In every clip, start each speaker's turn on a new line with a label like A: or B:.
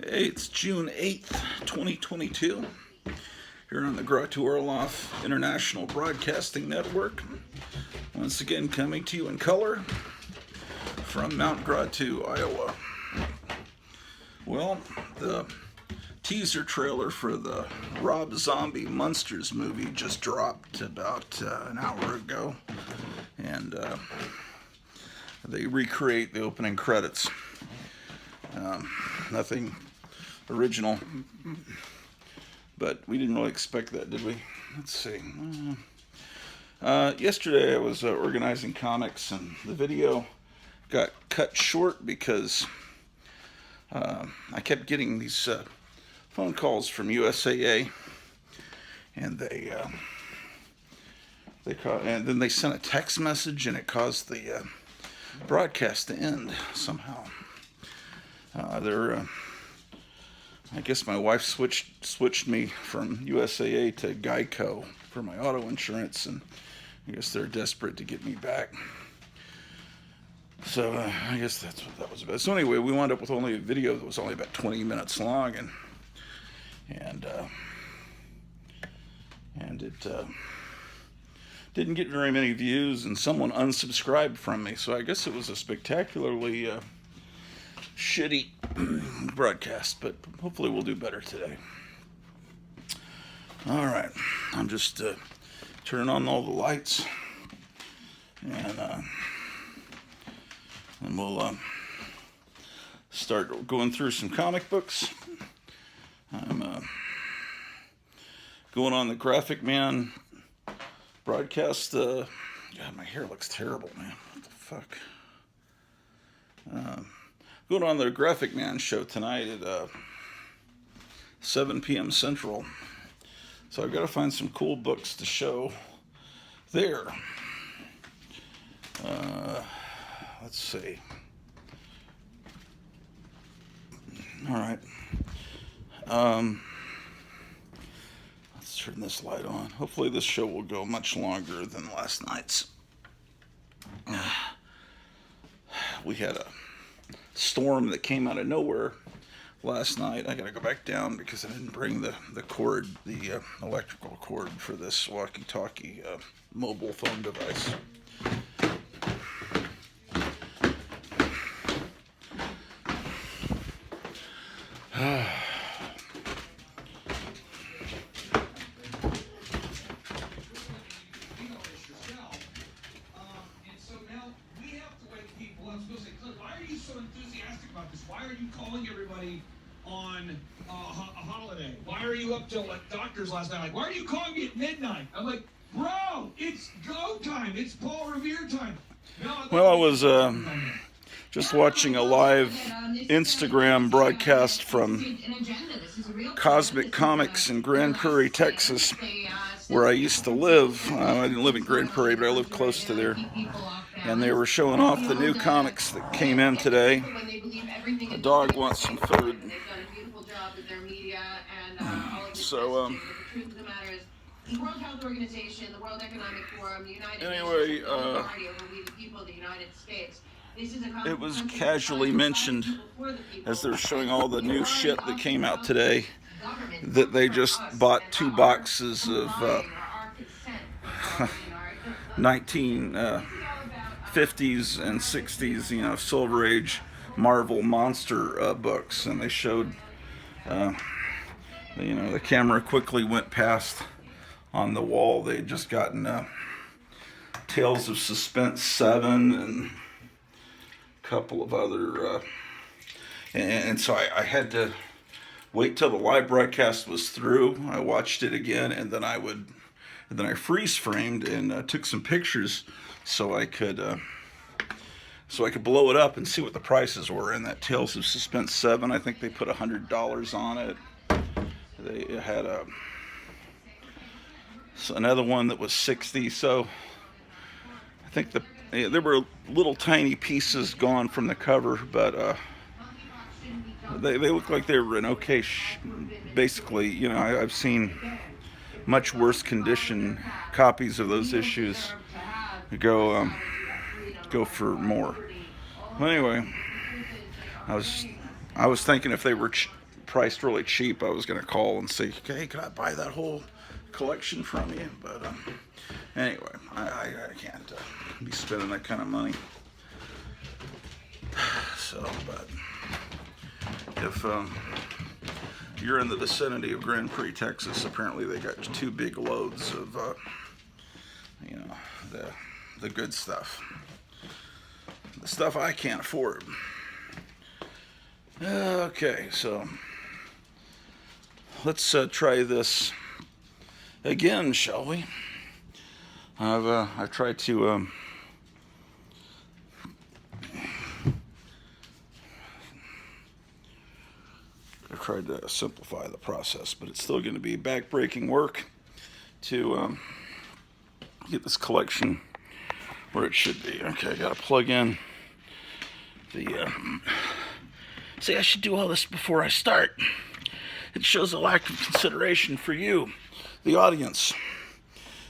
A: Hey, it's June 8th, 2022, here on the Rocketeer International Broadcasting Network. Once again, coming to you in color from Mount Grotto, Iowa. Well, the teaser trailer for the Rob Zombie Monsters movie just dropped about an hour ago, and they recreate the opening credits. Nothing original, but we didn't really expect that, did we? Let's see. Yesterday I was organizing comics, and the video got cut short because I kept getting these phone calls from USAA, and and then they sent a text message, and it caused the broadcast to end somehow. I guess my wife switched me from USAA to Geico for my auto insurance, and I guess they're desperate to get me back. So I guess that's what that was about. So anyway, we wound up with only a video that was only about 20 minutes long, and it didn't get very many views, and someone unsubscribed from me. So I guess it was a spectacularly shitty broadcast, but hopefully we'll do better today. All right, I'm just turning on all the lights, and we'll start going through some comic books. I'm going on the Graphic Man broadcast. God, my hair looks terrible, man. What the fuck? Going on the Graphic Man show tonight at 7 p.m. Central. So I've got to find some cool books to show there. Let's see. All right. Let's turn this light on. Hopefully this show will go much longer than last night's. We had a storm that came out of nowhere last night. I gotta go back down because I didn't bring the cord, the electrical cord for this walkie-talkie mobile phone device.
B: Why are you calling everybody on a holiday? Why are you up till like doctors last night? Like, why are you calling me at midnight? I'm like, bro, it's go time. It's Paul Revere time.
A: Well, I was just watching a live Instagram broadcast from Cosmic Comics in Grand Prairie, Texas, where I used to live. I didn't live in Grand Prairie, but I lived close to there. And they were showing off the new comics that came in today. A dog wants some food.
C: The World Health Organization, the World Economic Forum, the United
A: Anyway,
C: Nations, the Party over we the people of the United States.
A: It was casually mentioned as they're showing all the new shit that came out today that they just bought 2 boxes of 1950s and 60s, Silver Age Marvel monster books, and they showed, the camera quickly went past on the wall. They'd just gotten Tales of Suspense 7 and a couple of other, and so I had to wait till the live broadcast was through. I watched it again, and then I freeze framed and took some pictures so I could blow it up and see what the prices were. In that Tales of Suspense 7, I think they put $100 on it. They had another one that was $60. So I think there were little tiny pieces gone from the cover, but they look like they were in okay. Basically, I've seen much worse condition copies of those issues go for more. Well, anyway, I was thinking if they were priced really cheap, I was going to call and say, hey, can I buy that whole collection from you? But anyway, I can't be spending that kind of money. So, but if you're in the vicinity of Grand Prix, Texas, apparently they got 2 big loads of, you know, the good stuff. The stuff I can't afford. Okay, so let's try this again, shall we? I've tried to simplify the process, but it's still going to be backbreaking work to get this collection where it should be. Okay, I got to plug in the. See, I should do all this before I start. It shows a lack of consideration for you, the audience,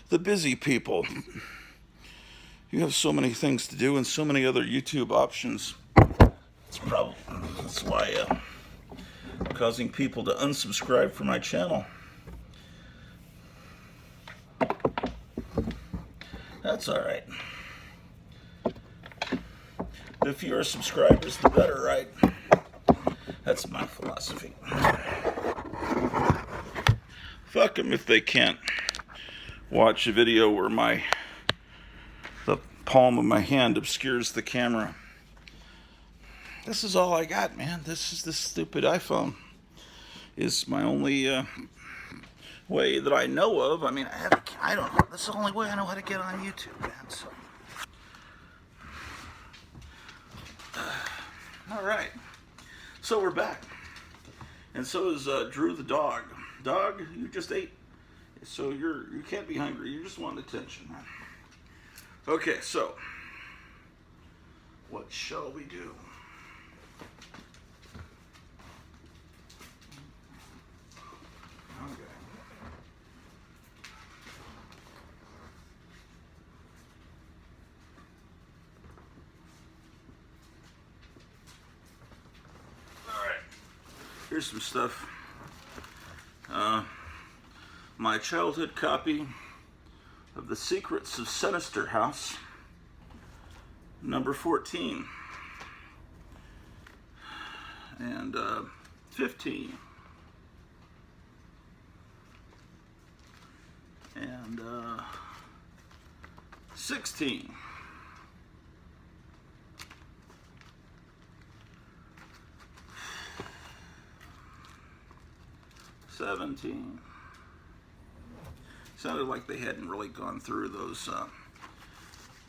A: the busy people. You have so many things to do and so many other YouTube options. That's why causing people to unsubscribe from my channel. That's all right. The fewer subscribers, the better, right? That's my philosophy. Fuck them if they can't watch a video where the palm of my hand obscures the camera. This is all I got, man. This stupid iPhone is my only way that I know of. I mean, I don't know. This is the only way I know how to get on YouTube, man. So, all right. So we're back, and so is Drew the dog. Dog, you just ate, so you can't be hungry. You just want attention, man. Okay, so what shall we do? Okay. Here's some stuff. My childhood copy of The Secrets of Sinister House, number 14, and 15, and 16. 17. Sounded like they hadn't really gone through those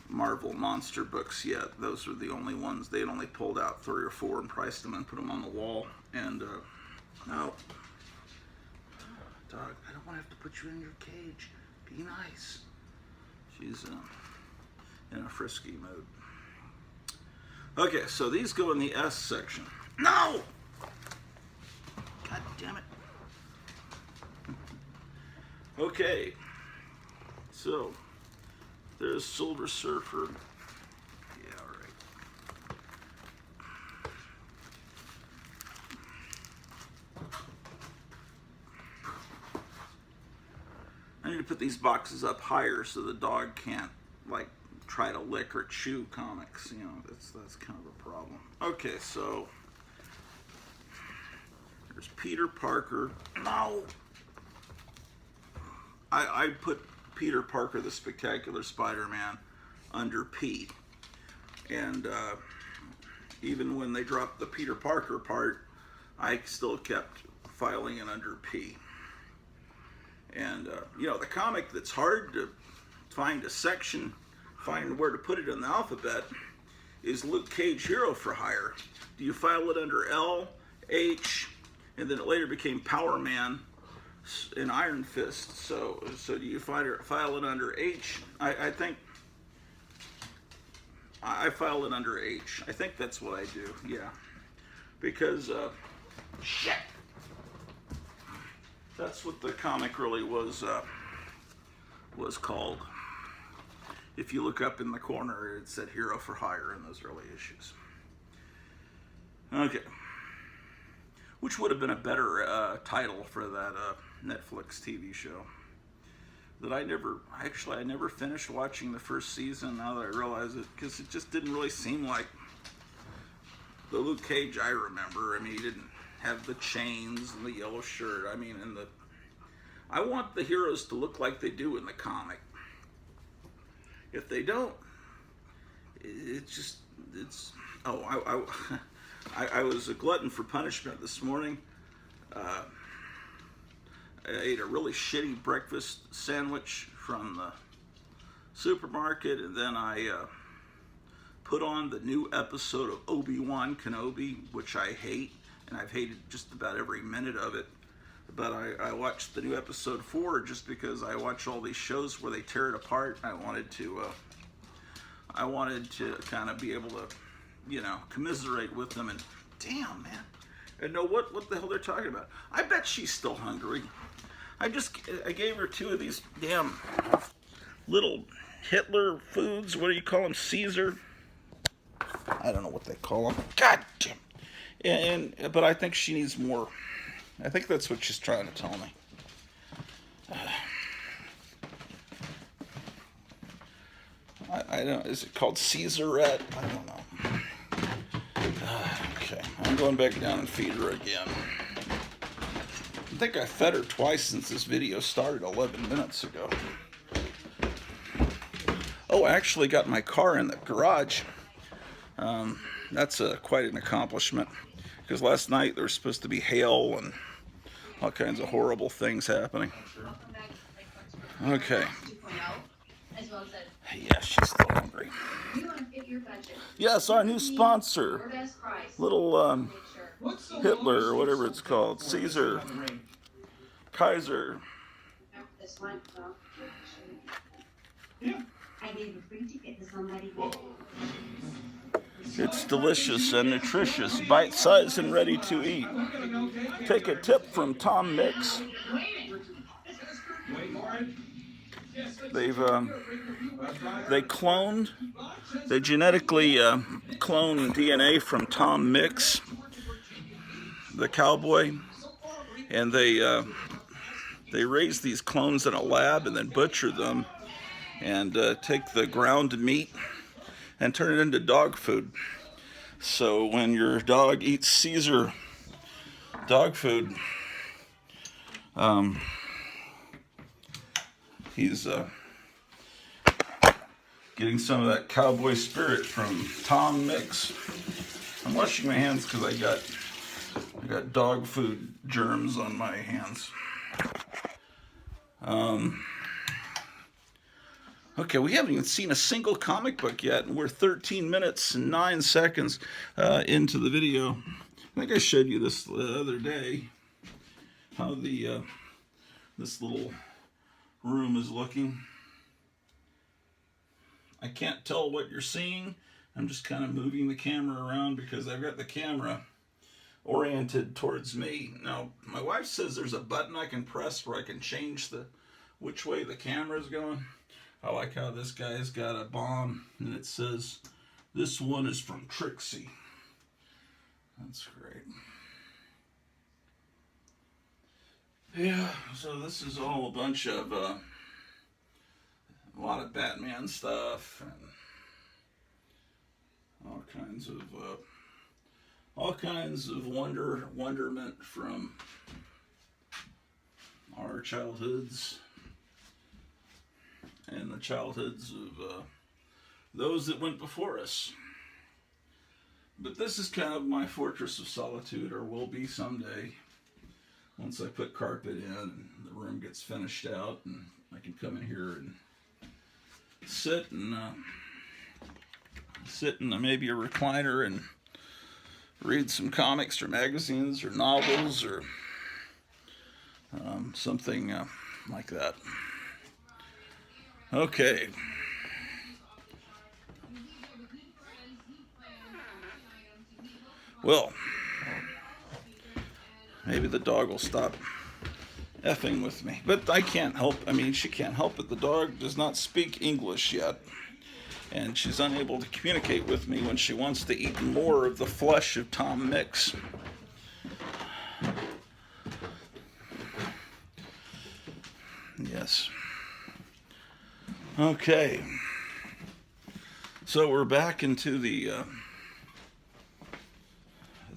A: Marvel monster books yet. Those were the only ones. They had only pulled out 3 or 4 and priced them and put them on the wall. And no, dog, I don't want to have to put you in your cage. Be nice. She's in a frisky mood. Okay, so these go in the S section. No! God damn it. Okay, so there's Silver Surfer. Yeah, all right. I need to put these boxes up higher so the dog can't, like, try to lick or chew comics. You know, that's kind of a problem. Okay, so there's Peter Parker. No! I put Peter Parker, the Spectacular Spider-Man, under P. And even when they dropped the Peter Parker part, I still kept filing it under P. And, you know, the comic that's hard to find a section, find where to put it in the alphabet, is Luke Cage Hero for Hire. Do you file it under L, H, and then it later became Power Man in Iron Fist, so do you file it under H? I think I file it under H. I think that's what I do, yeah. Because, shit! That's what the comic really was called. If you look up in the corner, it said Hero for Hire in those early issues. Okay. which would have been a better title for that Netflix TV show. That I never finished watching the first season, now that I realize it, because it just didn't really seem like the Luke Cage I remember. I mean, he didn't have the chains and the yellow shirt. I mean, I want the heroes to look like they do in the comic. If they don't, I was a glutton for punishment this morning. I ate a really shitty breakfast sandwich from the supermarket, and then I put on the new episode of Obi-Wan Kenobi, which I hate, and I've hated just about every minute of it. But I watched the new episode 4 just because I watch all these shows where they tear it apart. I wanted to kind of be able to, commiserate with them. And damn, man, and know what the hell they're talking about. I bet she's still hungry. I gave her 2 of these damn little Hitler foods. What do you call them? Caesar? I don't know what they call them. God damn. But I think she needs more. I think that's what she's trying to tell me. I don't. Is it called Caesarette? I don't know. Okay, I'm going back down and feed her again. I think I fed her twice since this video started 11 minutes ago. Oh, I actually got my car in the garage. That's quite an accomplishment, because last night there was supposed to be hail and all kinds of horrible things happening. Okay. Yeah, she's still hungry. Yes, our new sponsor, little Hitler or whatever it's called, Caesar, Kaiser. It's delicious and nutritious, bite-sized and ready to eat. Take a tip from Tom Mix. They genetically cloned DNA from Tom Mix, the cowboy, and they raise these clones in a lab and then butcher them and take the ground meat and turn it into dog food. So when your dog eats Caesar dog food, he's getting some of that cowboy spirit from Tom Mix. I'm washing my hands because I got dog food germs on my hands. Okay, we haven't even seen a single comic book yet, and we're 13 minutes and 9 seconds into the video. I think I showed you this the other day, how this little room is looking. I can't tell what you're seeing. I'm just kind of moving the camera around because I've got the camera oriented towards me. Now, my wife says there's a button I can press where I can change which way the camera is going. I like how this guy's got a bomb and it says, "This one is from Trixie." That's great. Yeah, so this is all a bunch of a lot of Batman stuff and all kinds of wonderment from our childhoods and the childhoods of those that went before us. But this is kind of my fortress of solitude, or will be someday, once I put carpet in and the room gets finished out and I can come in here and sit in maybe a recliner and read some comics or magazines or novels or something like that. Okay. Well, maybe the dog will stop effing with me. But I can't help, she can't help it. The dog does not speak English yet. And she's unable to communicate with me when she wants to eat more of the flesh of Tom Mix. Yes. Okay. So we're back into the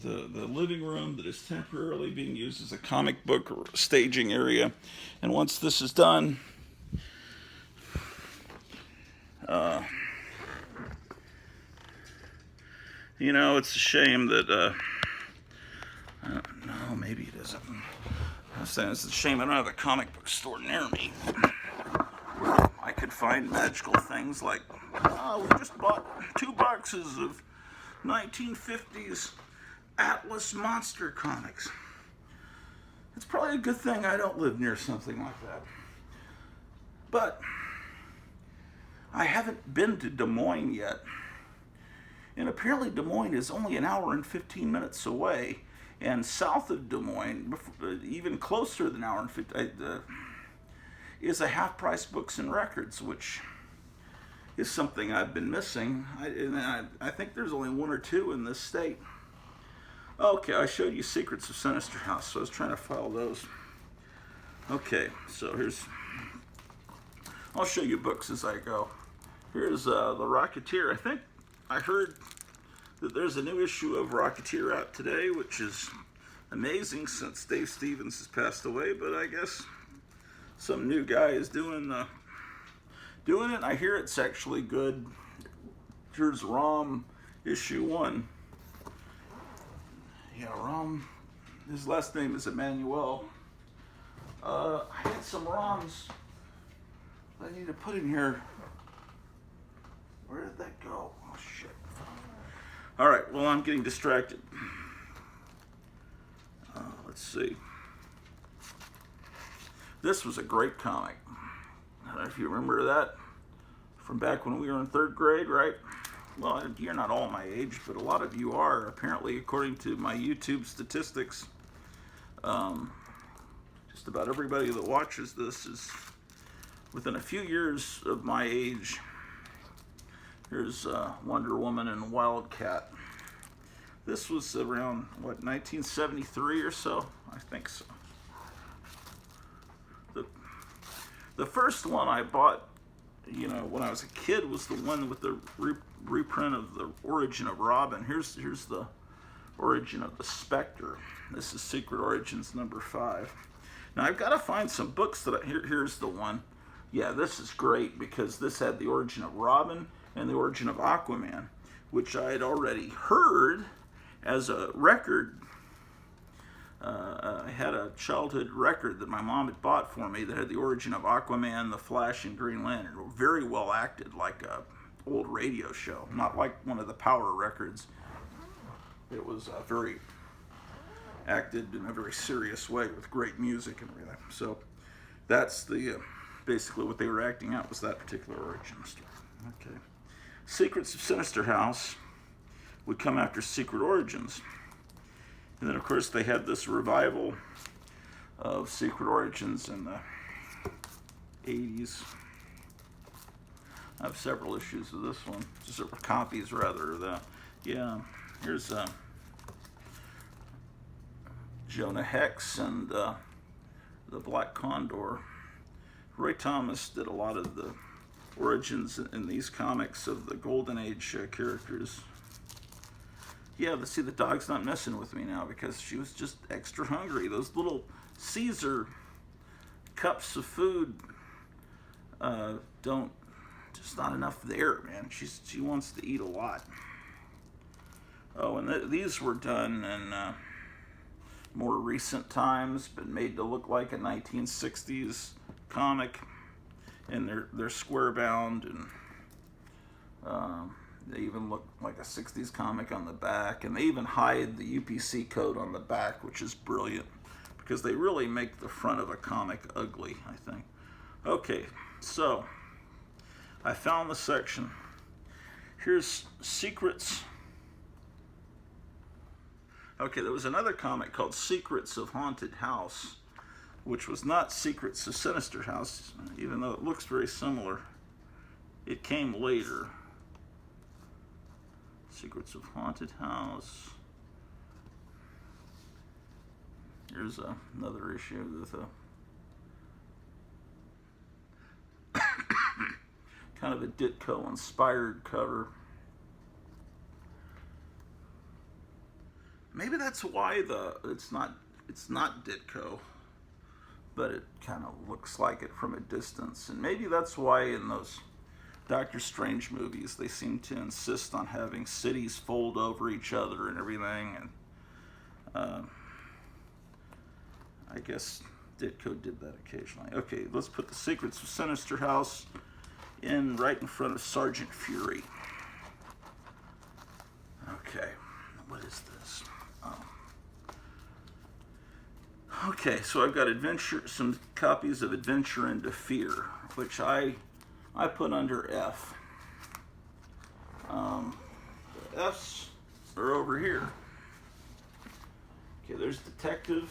A: living room that is temporarily being used as a comic book staging area. And once this is done, you know, it's a shame that, I don't know, maybe it isn't. I was saying it's a shame I don't have a comic book store near me. I could find magical things like, we just bought 2 boxes of 1950s Atlas Monster comics. It's probably a good thing I don't live near something like that. But I haven't been to Des Moines yet. And apparently Des Moines is only an hour and 15 minutes away. And south of Des Moines, even closer than an hour and 15, is a Half Price Books and Records, which is something I've been missing. I think there's only 1 or 2 in this state. Okay, I showed you Secrets of Sinister House, so I was trying to file those. Okay, so I'll show you books as I go. Here's the Rocketeer. I think I heard that there's a new issue of Rocketeer out today, which is amazing since Dave Stevens has passed away, but I guess some new guy is doing it. I hear it's actually good. Here's ROM issue 1. Yeah, ROM. His last name is Emmanuel. I had some ROMs I need to put in here. Where did that go? Oh, shit. All right, well, I'm getting distracted. Let's see. This was a great comic. I don't know if you remember that from back when we were in 3rd grade, right? Well, you're not all my age, but a lot of you are, apparently, according to my YouTube statistics. Just about everybody that watches this is within a few years of my age. Here's Wonder Woman and Wildcat. This was around, 1973 or so? I think so. The first one I bought, when I was a kid, was the one with the reprint of the Origin of Robin. Here's the Origin of the Spectre. This is Secret Origins number 5. Now I've got to find some books that here's the one. Yeah, this is great because this had the Origin of Robin and the Origin of Aquaman, which I had already heard as a record. I had a childhood record that my mom had bought for me that had the Origin of Aquaman, the Flash, and Green Lantern. Very well acted, like a old radio show, not like one of the Power records. It was very acted in a very serious way with great music and everything. So that's the basically what they were acting out was that particular origin story. Okay. Secrets of Sinister House would come after Secret Origins. And then, of course, they had this revival of Secret Origins in the 80s. I have several issues of this one. Several copies, rather, of that. Yeah, here's Jonah Hex and the Black Condor. Roy Thomas did a lot of the origins in these comics of the Golden Age characters. Yeah, see, the dog's not messing with me now because she was just extra hungry. Those little Caesar cups of food just not enough there, man. She wants to eat a lot. Oh, and these were done in more recent times, but made to look like a 1960s comic, and they're square bound, and they even look like a 60s comic on the back, and they even hide the UPC code on the back, which is brilliant because they really make the front of a comic ugly, I think. Okay, so I found the section. Here's Secrets. Okay, there was another comic called Secrets of Haunted House, which was not Secrets of Sinister House, even though it looks very similar. It came later. Secrets of Haunted House. Here's another issue with kind of a Ditko inspired cover. Maybe that's why it's not Ditko, but it kind of looks like it from a distance. And maybe that's why in those Doctor Strange movies they seem to insist on having cities fold over each other and everything. And I guess Ditko did that occasionally. Okay, let's put the Secrets of Sinister House in right in front of Sergeant Fury. Okay, what is this? Okay, so I've got some copies of Adventure into Fear, which I put under F. The F's are over here. Okay, there's Detective,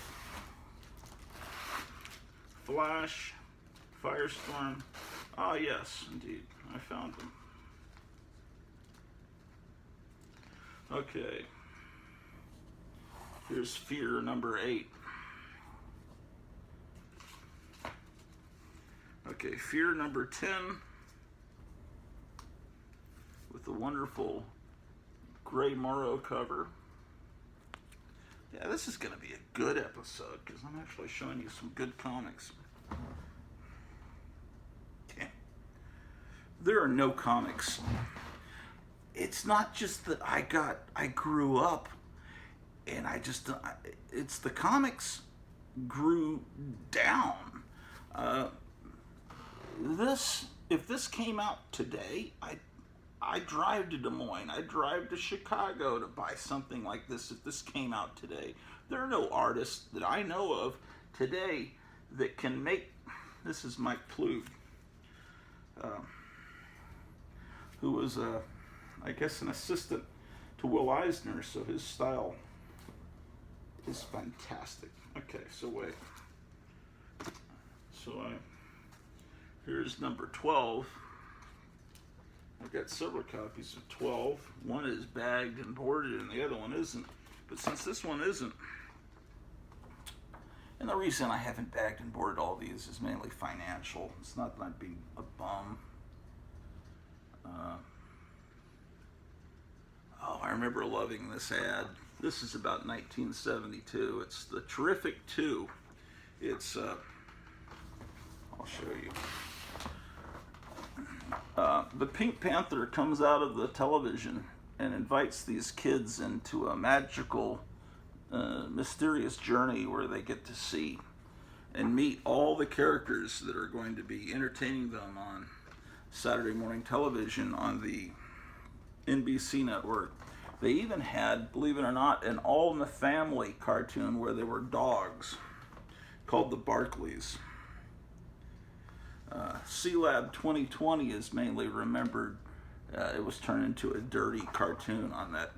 A: Flash, Firestorm. Ah, yes, indeed, I found them. Okay, here's Fear number 8. Okay, Fear number 10 with the wonderful Gray Morrow cover. Yeah, this is going to be a good episode because I'm actually showing you some good comics. Yeah. There are no comics. It's not just that I grew up and it's the comics grew down. If this came out today, I'd drive to Des Moines, I'd drive to Chicago to buy something like this if this came out today. There are no artists that I know of today that can make, this is Mike Plug, who was, I guess, an assistant to Will Eisner, so his style is fantastic. Okay, so wait. Here's number 12. I've got several copies of 12. One is bagged and boarded and the other one isn't. But since this one isn't, and the reason I haven't bagged and boarded all these is mainly financial. It's not that I'm being a bum. I remember loving this ad. This is about 1972. It's the Terrific 2. It's, I'll show you. The Pink Panther comes out of the television and invites these kids into a magical, mysterious journey where they get to see and meet all the characters that are going to be entertaining them on Saturday morning television on the NBC network. They even had, believe it or not, an All in the Family cartoon where they were dogs called the Barkleys. C-Lab 2020 is mainly remembered. It was turned into a dirty cartoon on that,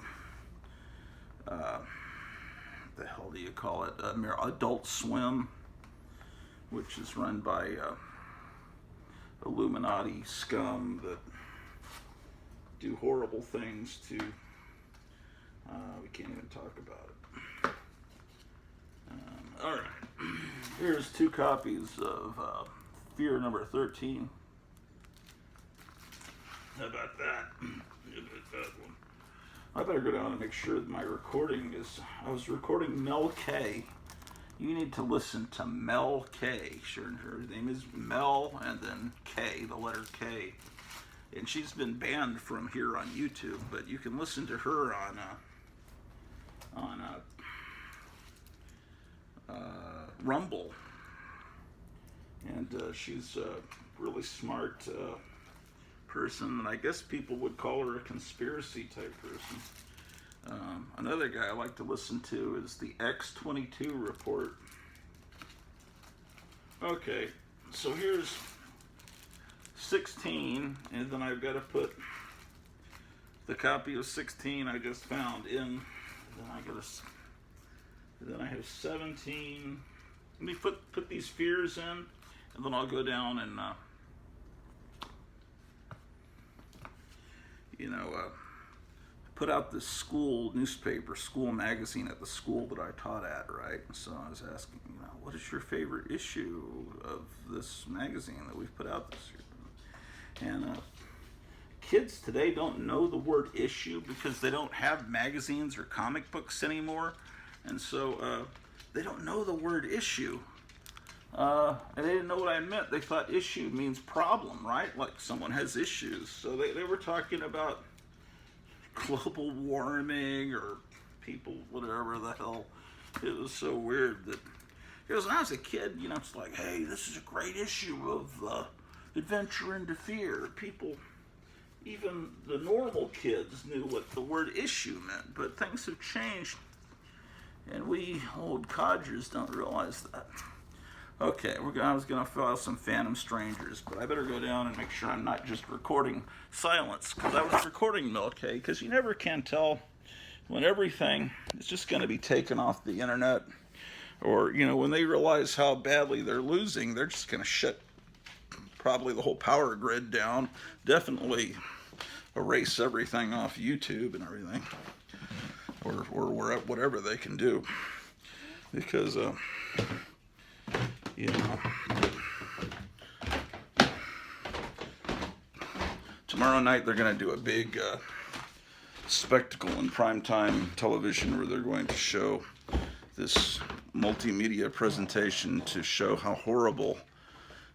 A: the hell do you call it? Adult Swim, which is run by Illuminati scum that do horrible things to, we can't even talk about it. All right, here's 2 copies of Fear number 13. How about that? One. I better go down and make sure that my recording is, I was recording Mel K. You need to listen to Mel K. Sure, her name is Mel and then K, the letter K. And she's been banned from here on YouTube, but you can listen to her on Rumble. And she's a really smart person, and I guess people would call her a conspiracy type person. Another guy I like to listen to is the X-22 Report. Okay, so here's 16, and then I've got to put the copy of 16 I just found in. Then I have 17. Let me put these fears in, and then I'll go down and put out this school newspaper, school magazine at the school that I taught at, right? So I was asking, what is your favorite issue of this magazine that we've put out this year? And kids today don't know the word issue because they don't have magazines or comic books anymore. And so they don't know the word issue. And they didn't know what I meant. They thought issue means problem, right? Like someone has issues. So they were talking about global warming or people, whatever the hell. It was so weird that, because when I was a kid, you know, it's like, hey, this is a great issue of Adventure into Fear. People, even the normal kids, knew what the word issue meant. But things have changed, and we old codgers don't realize that. Okay, I was going to fill out some Phantom Strangers, but I better go down and make sure I'm not just recording silence, because I was recording Milk, because you never can tell when everything is just going to be taken off the internet, or, you know, when they realize how badly they're losing, they're just going to shut probably the whole power grid down, definitely erase everything off YouTube and everything, or whatever they can do, because, you know, tomorrow night they're going to do a big spectacle in primetime television where they're going to show this multimedia presentation to show how horrible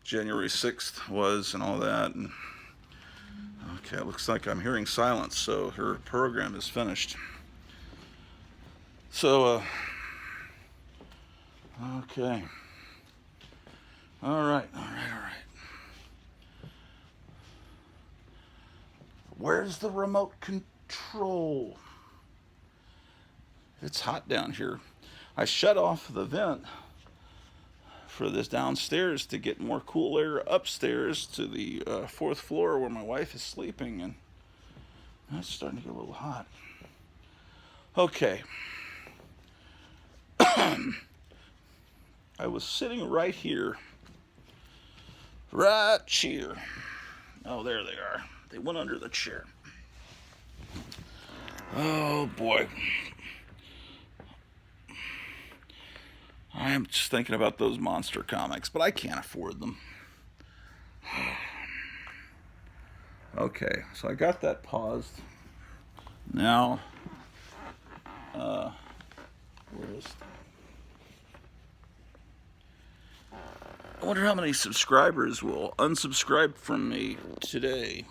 A: January 6th was and all that. And okay, it looks like I'm hearing silence, so her program is finished. So, okay. All right. Where's the remote control? It's hot down here. I shut off the vent for this downstairs to get more cool air upstairs to the fourth floor where my wife is sleeping, and it's starting to get a little hot. Okay. I was sitting right here. Right here. Oh, there they are. They went under the chair. Oh, boy. I am just thinking about those monster comics, but I can't afford them. Okay, so I got that paused. Now, where is... I wonder how many subscribers will unsubscribe from me today.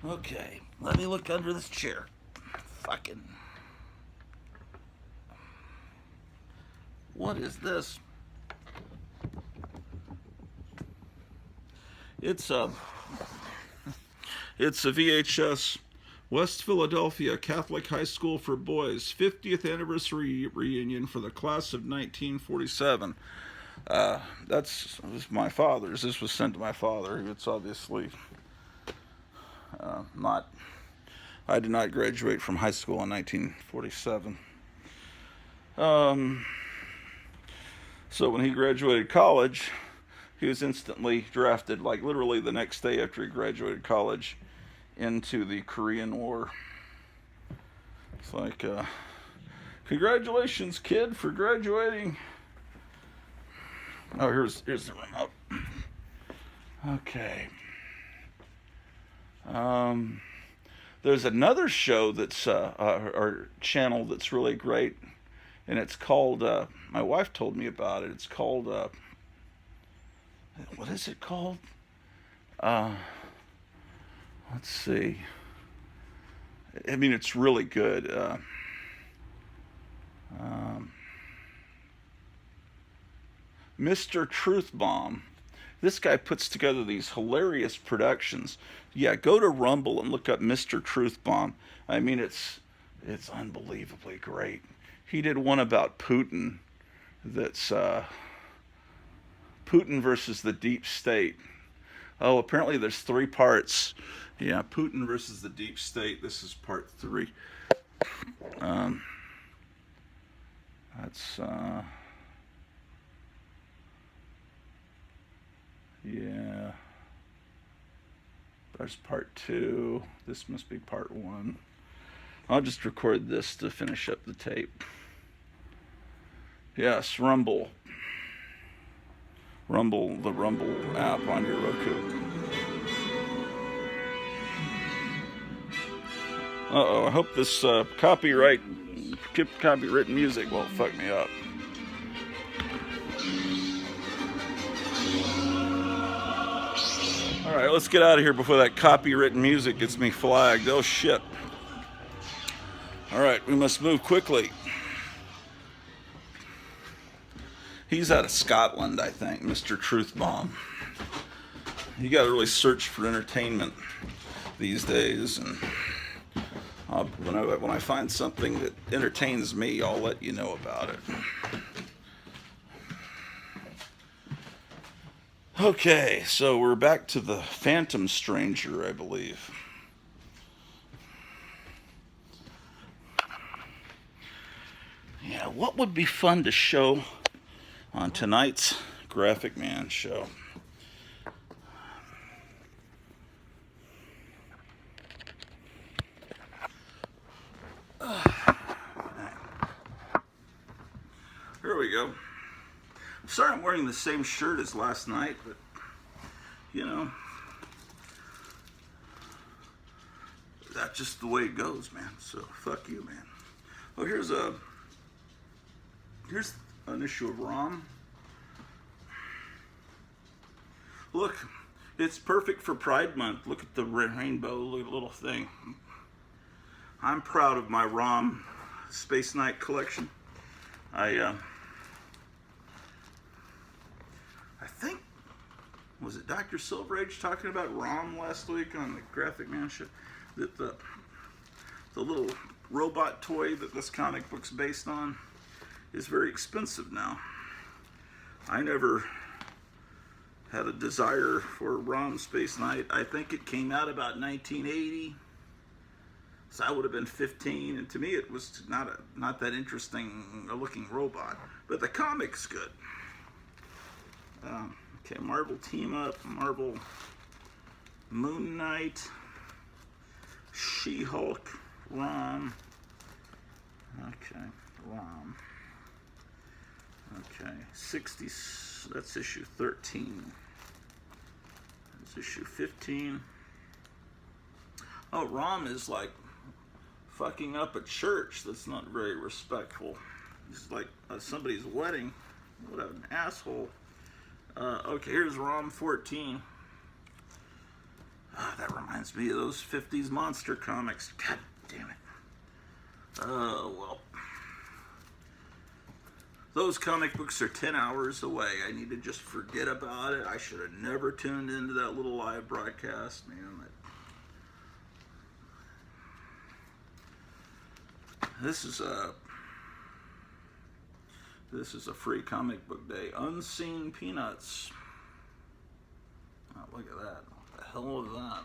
A: Okay, let me look under this chair. Fucking... What is this? It's a VHS West Philadelphia Catholic High School for Boys 50th anniversary reunion for the class of 1947. This was my father's. This was sent to my father. It's obviously not... I did not graduate from high school in 1947. So when he graduated college, he was instantly drafted, like literally the next day after he graduated college, into the Korean War. It's like, congratulations, kid, for graduating. Oh, here's the remote. Okay. There's another show that's or channel that's really great, and it's called, my wife told me about it. It's called, what is it called? Let's see. I mean, it's really good. Mr. Truth Bomb. This guy puts together these hilarious productions. Yeah, go to Rumble and look up Mr. Truth Bomb. I mean, it's unbelievably great. He did one about Putin. That's Putin versus the deep state. Oh, apparently there's 3 parts. Yeah, Putin versus the deep state. This is part 3. That's yeah. There's part 2. This must be part 1. I'll just record this to finish up the tape. Yes, Rumble. the Rumble app on your Roku. Uh-oh, I hope this copywritten music won't fuck me up. Alright, let's get out of here before that copywritten music gets me flagged. Oh shit. Alright, we must move quickly. He's out of Scotland, I think, Mr. Truthbomb. You gotta really search for entertainment these days, and when I find something that entertains me, I'll let you know about it. Okay, so we're back to the Phantom Stranger, I believe. Yeah, what would be fun to show on tonight's Graphic Man show? Here we go. Sorry I'm wearing the same shirt as last night, but, you know, that's just the way it goes, man. So, fuck you, man. Oh, here's an issue of ROM. Look, it's perfect for Pride Month. Look at the rainbow, look at the little thing. I'm proud of my ROM Space Knight collection. I think, was it Dr. Silverage talking about ROM last week on the Graphic Man show? That the little robot toy that this comic book's based on is very expensive now. I never had a desire for ROM Space Knight. I think it came out about 1980. So I would have been 15, and to me it was not that interesting a looking robot. But the comic's good. Okay, Marvel Team Up, Marvel Moon Knight, She-Hulk, ROM. Okay, ROM. Okay, 60, that's issue 13. That's issue 15. Oh, ROM is like fucking up a church. That's not very respectful. It's like somebody's wedding. What an asshole. Okay, here's ROM 14. That reminds me of those 50s monster comics. God damn it. Well. Those comic books are 10 hours away. I need to just forget about it. I should have never tuned into that little live broadcast, man. This is a free comic book day. Unseen Peanuts. Oh, look at that. What the hell is that?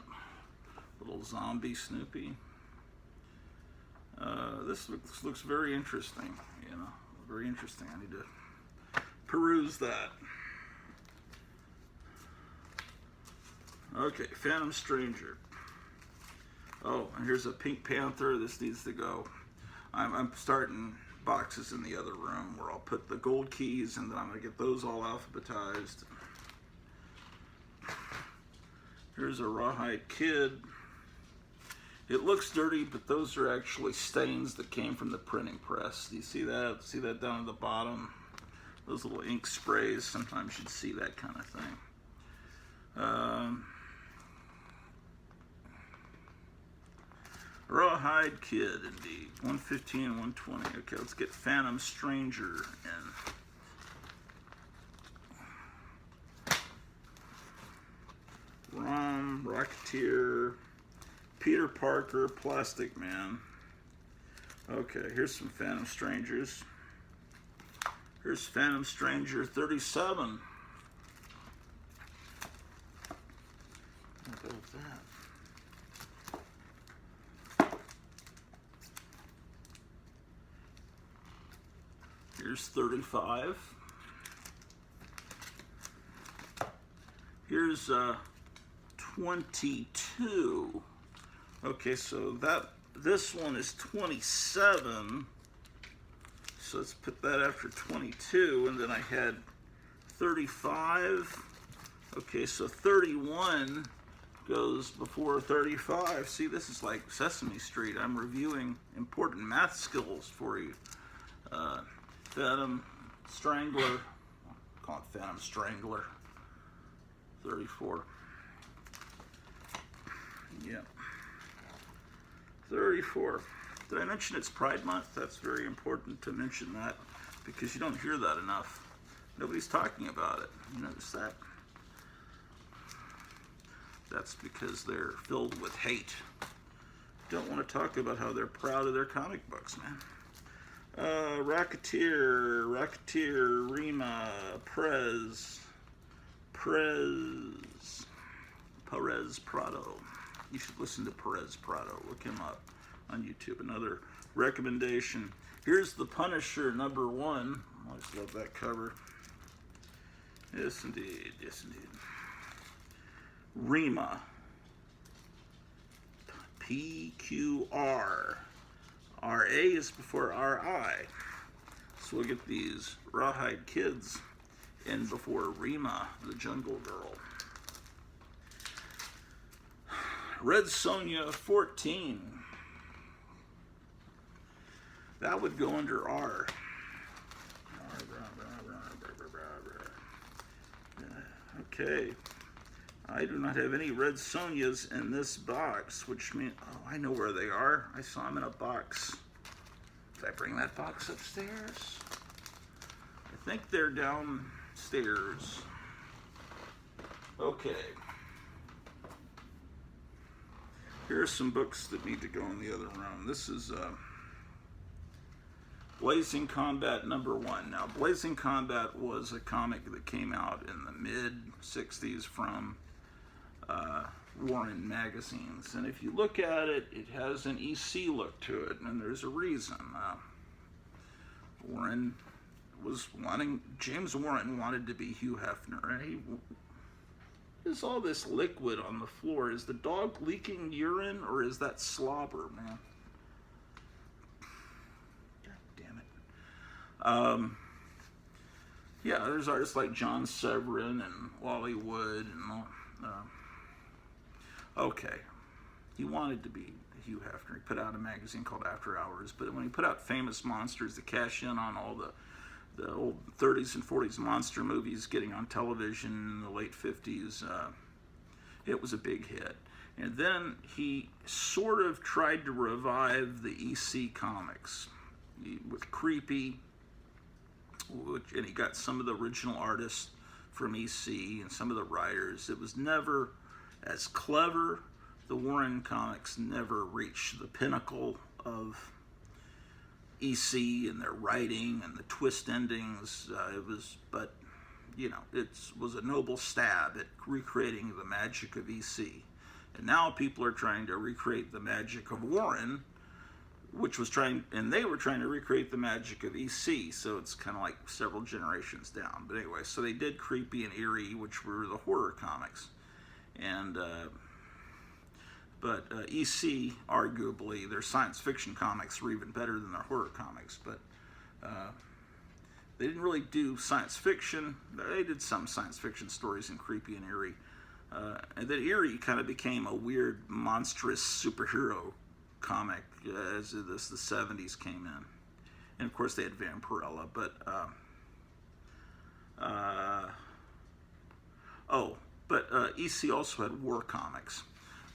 A: Little zombie Snoopy. This looks very interesting, you know. Very interesting. I need to peruse that. Okay, Phantom Stranger. Oh, and here's a Pink Panther. This needs to go. I'm starting boxes in the other room where I'll put the gold keys, and then I'm going to get those all alphabetized. Here's a Rawhide Kid. It looks dirty, but those are actually stains that came from the printing press. Do you see that? See that down at the bottom? Those little ink sprays. Sometimes you'd see that kind of thing. Rawhide Kid, indeed. 115 and 120. Okay, let's get Phantom Stranger in. ROM, Rocketeer, Peter Parker, Plastic Man. Okay, here's some Phantom Strangers. Here's Phantom Stranger 37. How about that? Here's 35. Here's 22. Okay, so this one is 27. So let's put that after 22, and then I had 35. Okay, so 31 goes before 35. See, this is like Sesame Street. I'm reviewing important math skills for you. Phantom Strangler. I'll call it Phantom Strangler. 34. Yeah. 34. Did I mention it's Pride Month? That's very important to mention that because you don't hear that enough. Nobody's talking about it. You notice that? That's because they're filled with hate. Don't want to talk about how they're proud of their comic books, man. Rocketeer, Rima, Perez Prado. You should listen to Perez Prado. Look him up on YouTube. Another recommendation. Here's The Punisher #1. I always love that cover. Yes, indeed. Yes, indeed. Rima. PQR. RA is before RI. So we'll get these rawhide kids in before Rima, the Jungle Girl. Red Sonja 14. That would go under R. Okay. I do not have any Red Sonjas in this box, which means, oh, I know where they are. I saw them in a box. Did I bring that box upstairs? I think they're downstairs. Okay. Here are some books that need to go in the other room. This is Blazing Combat #1. Now, Blazing Combat was a comic that came out in the mid-60s from Warren magazines. And if you look at it, it has an EC look to it, and there's a reason. James Warren wanted to be Hugh Hefner, and there's all this liquid on the floor. Is the dog leaking urine, or is that slobber, man? God damn it. Yeah, there's artists like John Severin and Wally Wood and all. Okay, he wanted to be Hugh Hefner. He put out a magazine called After Hours, but when he put out Famous Monsters to cash in on all the old 30s and 40s monster movies getting on television in the late 50s, it was a big hit. And then he sort of tried to revive the EC comics with Creepy, and he got some of the original artists from EC and some of the writers. It was never as clever. The Warren comics never reached the pinnacle of EC and their writing and the twist endings. But it was a noble stab at recreating the magic of EC. And now people are trying to recreate the magic of Warren, they were trying to recreate the magic of EC, so it's kind of like several generations down. But anyway, so they did Creepy and Eerie, which were the horror comics. And but EC, arguably, their science fiction comics were even better than their horror comics. But they didn't really do science fiction. They did some science fiction stories in Creepy and Eerie. And then Eerie kind of became a weird, monstrous superhero comic as the 70s came in. And of course they had Vampirella, but EC also had war comics,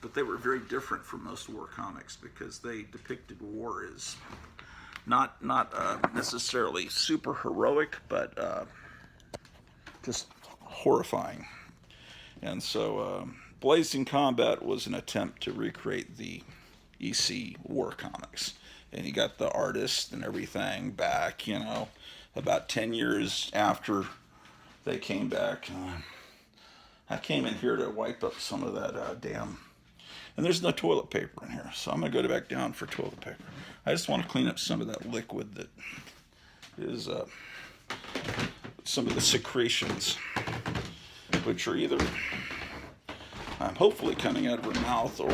A: but they were very different from most war comics because they depicted war as not necessarily super heroic, but just horrifying. And so Blazing Combat was an attempt to recreate the EC war comics. And he got the artist and everything back, about 10 years after they came back. I came in here to wipe up some of that damn... And there's no toilet paper in here, so I'm going to go back down for toilet paper. I just want to clean up some of that liquid that is some of the secretions, which are either hopefully coming out of her mouth, or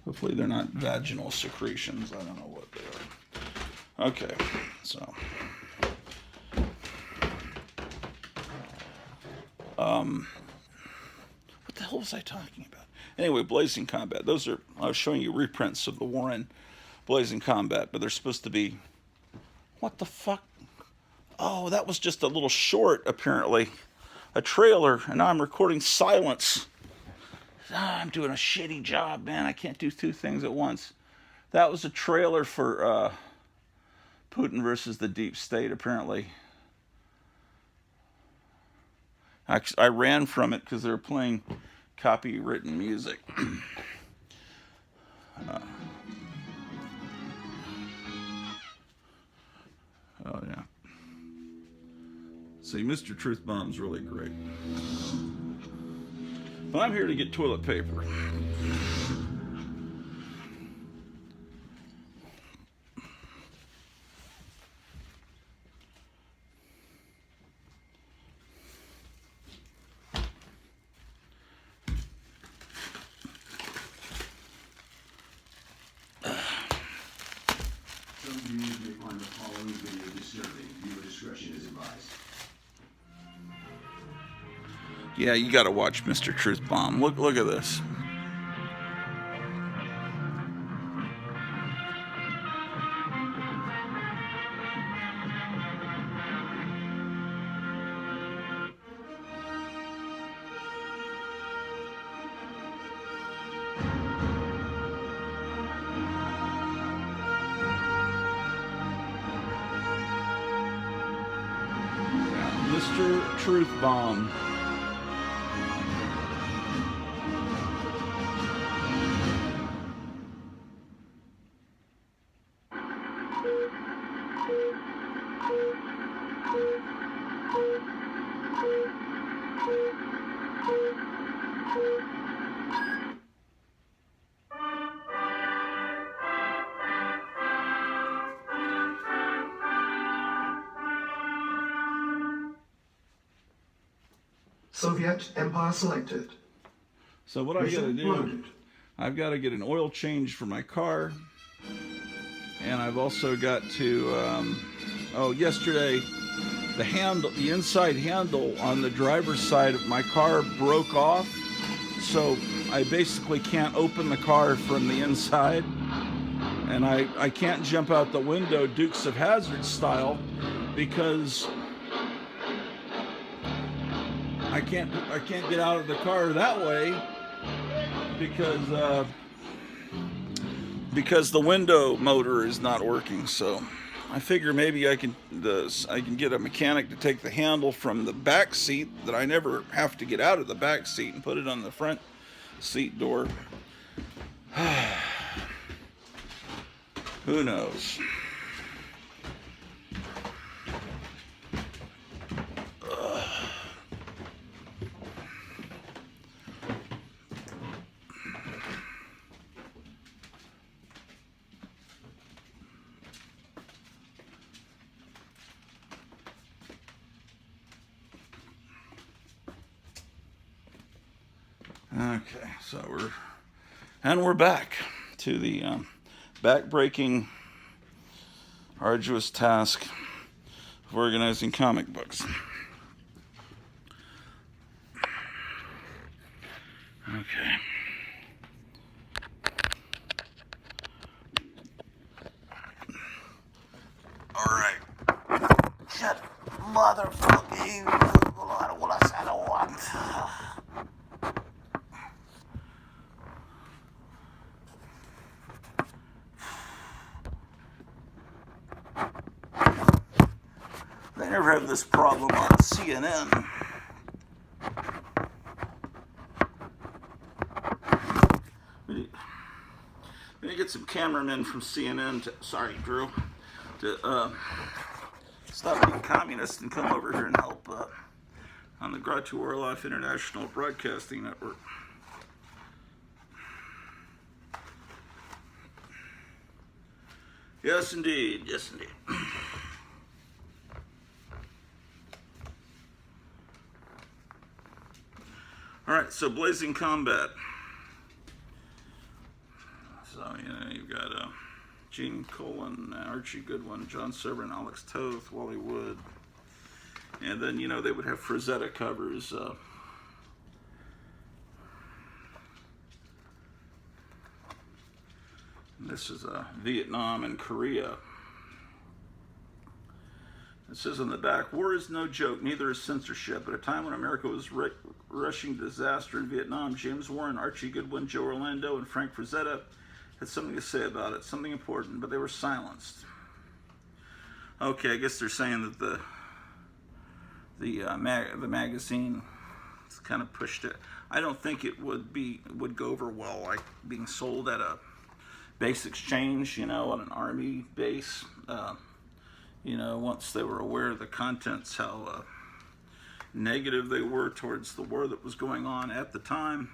A: hopefully they're not vaginal secretions. I don't know what they are. Okay, so What the hell was I talking about? Anyway, Blazing Combat. Those are, I was showing you reprints of the Warren Blazing Combat, but they're supposed to be, what the fuck? Oh, that was just a little short, apparently. A trailer, and now I'm recording silence. I'm doing a shitty job, man. I can't do two things at once. That was a trailer for Putin versus the Deep State, apparently. I ran from it because they were playing copywritten music. Oh, yeah. See, Mr. Truth Bomb's really great. But I'm here to get toilet paper.
D: Some viewers may find the following video disturbing. Viewer discretion is advised.
A: Yeah, you gotta watch Mr. Truth Bomb. Look at this. Mr. Truth Bomb.
E: Soviet Empire selected.
A: So what I gotta do,
E: Loaded.
A: I've got to get an oil change for my car, and I've also got to, yesterday, the inside handle on the driver's side of my car broke off, so I basically can't open the car from the inside, and I can't jump out the window Dukes of Hazzard style, because I can't get out of the car that way because the window motor is not working. So I figure maybe I can get a mechanic to take the handle from the back seat that I never have to get out of the back seat and put it on the front seat door. Who knows? Okay, so we're back to the back-breaking, arduous task of organizing comic books. Okay. All right. Shut, motherfucking. I don't want. They never have this problem on CNN. We need to get some cameramen from CNN to, to stop being communist and come over here and help on the Gratu Orloff International Broadcasting Network. Yes, indeed. Yes, indeed. All right, so Blazing Combat. So, you've got Gene Colan, Archie Goodwin, John Severin, Alex Toth, Wally Wood. And then, they would have Frazetta covers. This is Vietnam and Korea. It says on the back, war is no joke, neither is censorship. At a time when America was rushing disaster in Vietnam, James Warren, Archie Goodwin, Joe Orlando, and Frank Frazetta had something to say about it, something important, but they were silenced. Okay, I guess they're saying that the magazine kind of pushed it. I don't think it would go over well, like being sold at a base exchange, on an army base. Once they were aware of the contents, how negative they were towards the war that was going on at the time.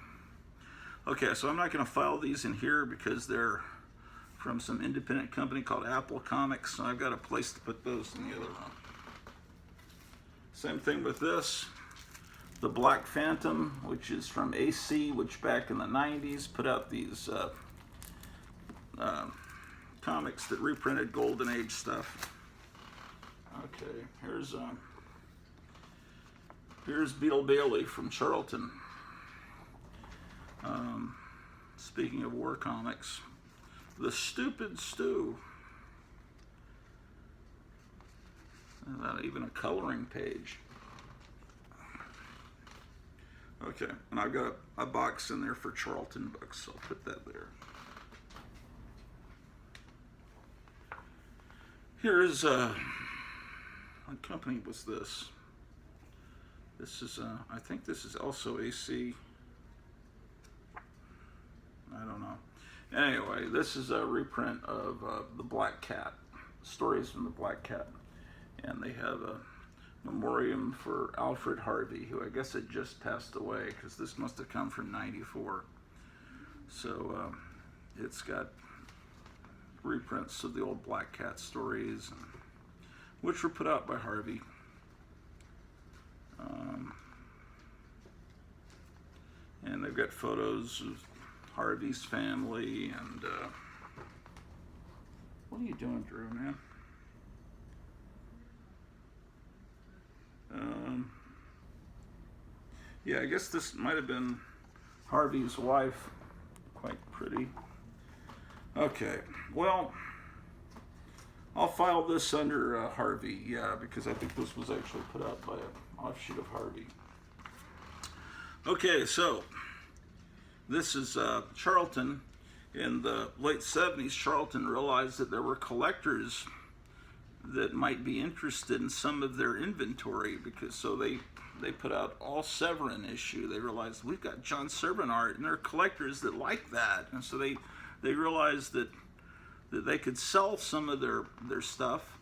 A: Okay, so I'm not going to file these in here because they're from some independent company called Apple Comics, so I've got a place to put those in the other room. Same thing with this. The Black Phantom, which is from AC, which back in the 90s put out these comics that reprinted Golden Age stuff. Okay, here's Beetle Bailey from Charlton. Speaking of war comics, The Stupid Stew. Not even a coloring page. Okay, and I've got a box in there for Charlton books, so I'll put that there. Here's what company was this? This is I think this is also AC. I don't know. Anyway, this is a reprint of the Black Cat, stories from the Black Cat, and they have a memoriam for Alfred Harvey, who I guess had just passed away, because this must have come from '94. So it's got reprints of the old Black Cat stories, which were put out by Harvey. And they've got photos of Harvey's family, and what are you doing, Drew, man? Yeah, I guess this might have been Harvey's wife. Quite pretty. Okay, well, I'll file this under Harvey, yeah, because I think this was actually put out by an offshoot of Harvey. Okay, so this is Charlton. In the late 70s, Charlton realized that there were collectors that might be interested in some of their inventory, because so they put out all Severin issue. They realized we've got John Severin art, and there are collectors that like that, and so they realized that they could sell some of their stuff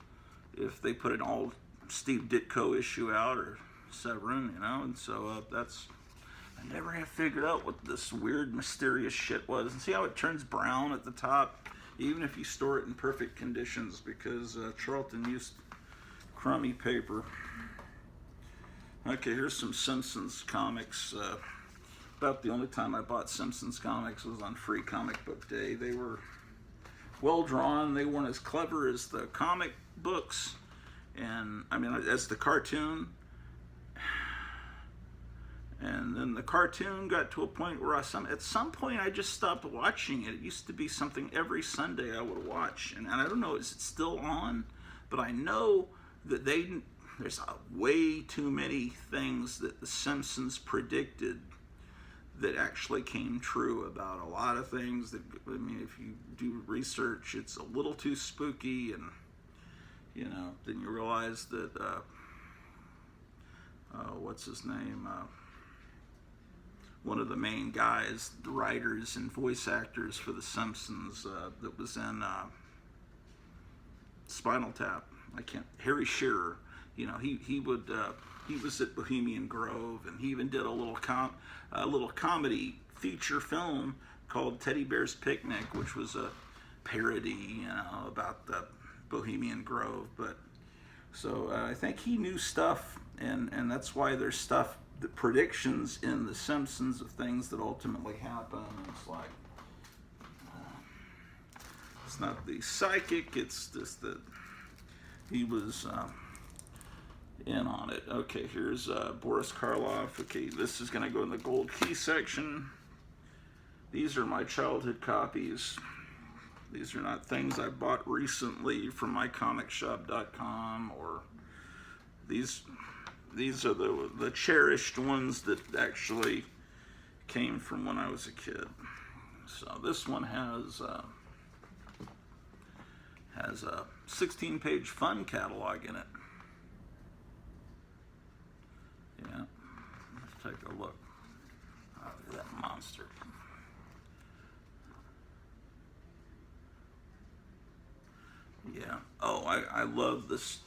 A: if they put an all Steve Ditko issue out, or Severin, and so that's, I never have figured out what this weird mysterious shit was. And see how it turns brown at the top, even if you store it in perfect conditions, because Charlton used crummy paper. Okay, here's some Simpsons comics. About the only time I bought Simpsons comics was on Free Comic Book Day. They were well drawn. They weren't as clever as the comic books, and I mean as the cartoon. And then the cartoon got to a point where at some point I just stopped watching it. It used to be something every Sunday I would watch, and I don't know, is it still on? But I know that there's way too many things that the Simpsons predicted that actually came true about a lot of things. That, I mean, if you do research, it's a little too spooky, and then you realize that what's his name? One of the main guys, the writers and voice actors for The Simpsons, that was in Spinal Tap. Harry Shearer. He was at Bohemian Grove, and he even did a little comedy feature film called Teddy Bear's Picnic, which was a parody, about the Bohemian Grove. But so I think he knew stuff, and that's why there's stuff, the predictions in The Simpsons of things that ultimately happen. It's like it's not the psychic; it's just that he was in on it. Okay, here's Boris Karloff. Okay, this is going to go in the gold key section. These are my childhood copies. These are not things I bought recently from mycomicshop.com, or these are the cherished ones that actually came from when I was a kid. So this one has a 16-page fun catalog in it. Yeah, let's take a look. Oh, look at that monster. Yeah. Oh, I love this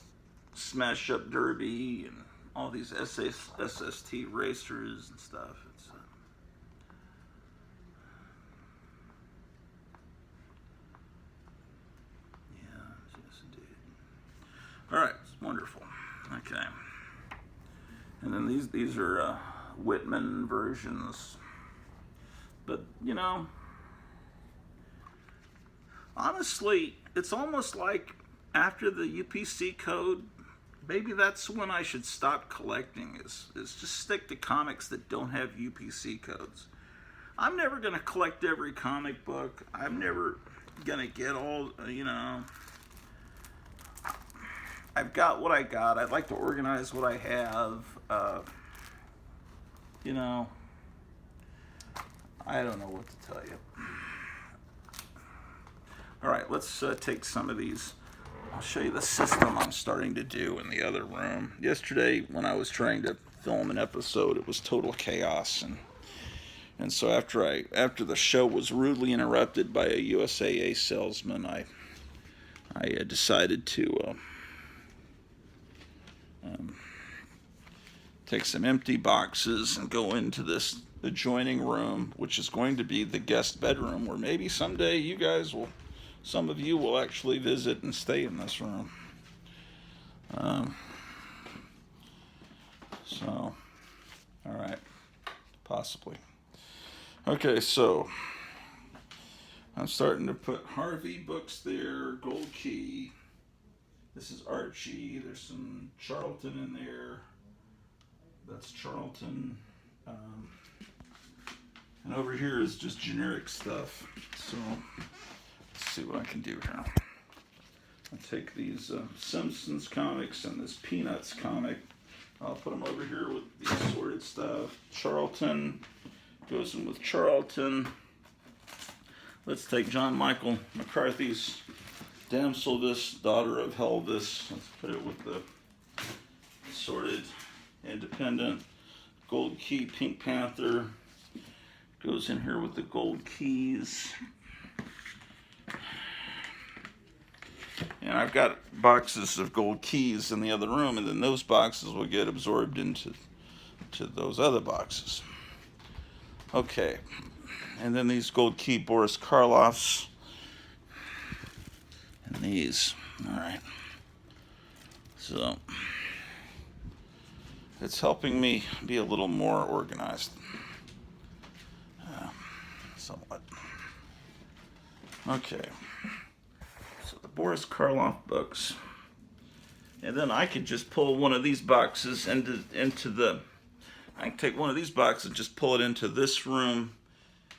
A: Smash Up Derby and all these SST racers and stuff. It's yeah, yes indeed. All right, it's wonderful. Okay. And then these are Whitman versions. But, you know, honestly, it's almost like after the UPC code, maybe that's when I should stop collecting, is just stick to comics that don't have UPC codes. I'm never going to collect every comic book. I'm never going to get all, you know. I've got what I got. I'd like to organize what I have. You know, I don't know what to tell you. All right, let's take some of these. I'll show you the system I'm starting to do in the other room. Yesterday, when I was trying to film an episode, it was total chaos, and so after the show was rudely interrupted by a USAA salesman, I decided to take some empty boxes and go into this adjoining room, which is going to be the guest bedroom, where maybe someday some of you will actually visit and stay in this room. So, all right, possibly. Okay, so I'm starting to put Harvey books there, Gold Key. This is Archie. There's some Charlton in there. That's Charlton. And over here is just generic stuff. So let's see what I can do here. I'll take these Simpsons comics and this Peanuts comic. I'll put them over here with the assorted stuff. Charlton goes in with Charlton. Let's take John Michael McCarthy's Damselvis, Daughter of Helvis. Let's put it with the assorted independent. Gold Key Pink Panther goes in here with the gold keys. And I've got boxes of gold keys in the other room, and then those boxes will get absorbed into those other boxes. Okay, and then these gold key Boris Karloffs, and these. All right. So it's helping me be a little more organized, somewhat. Okay. So the Boris Karloff books, and then I could just pull one of these boxes into the. I can take one of these boxes and just pull it into this room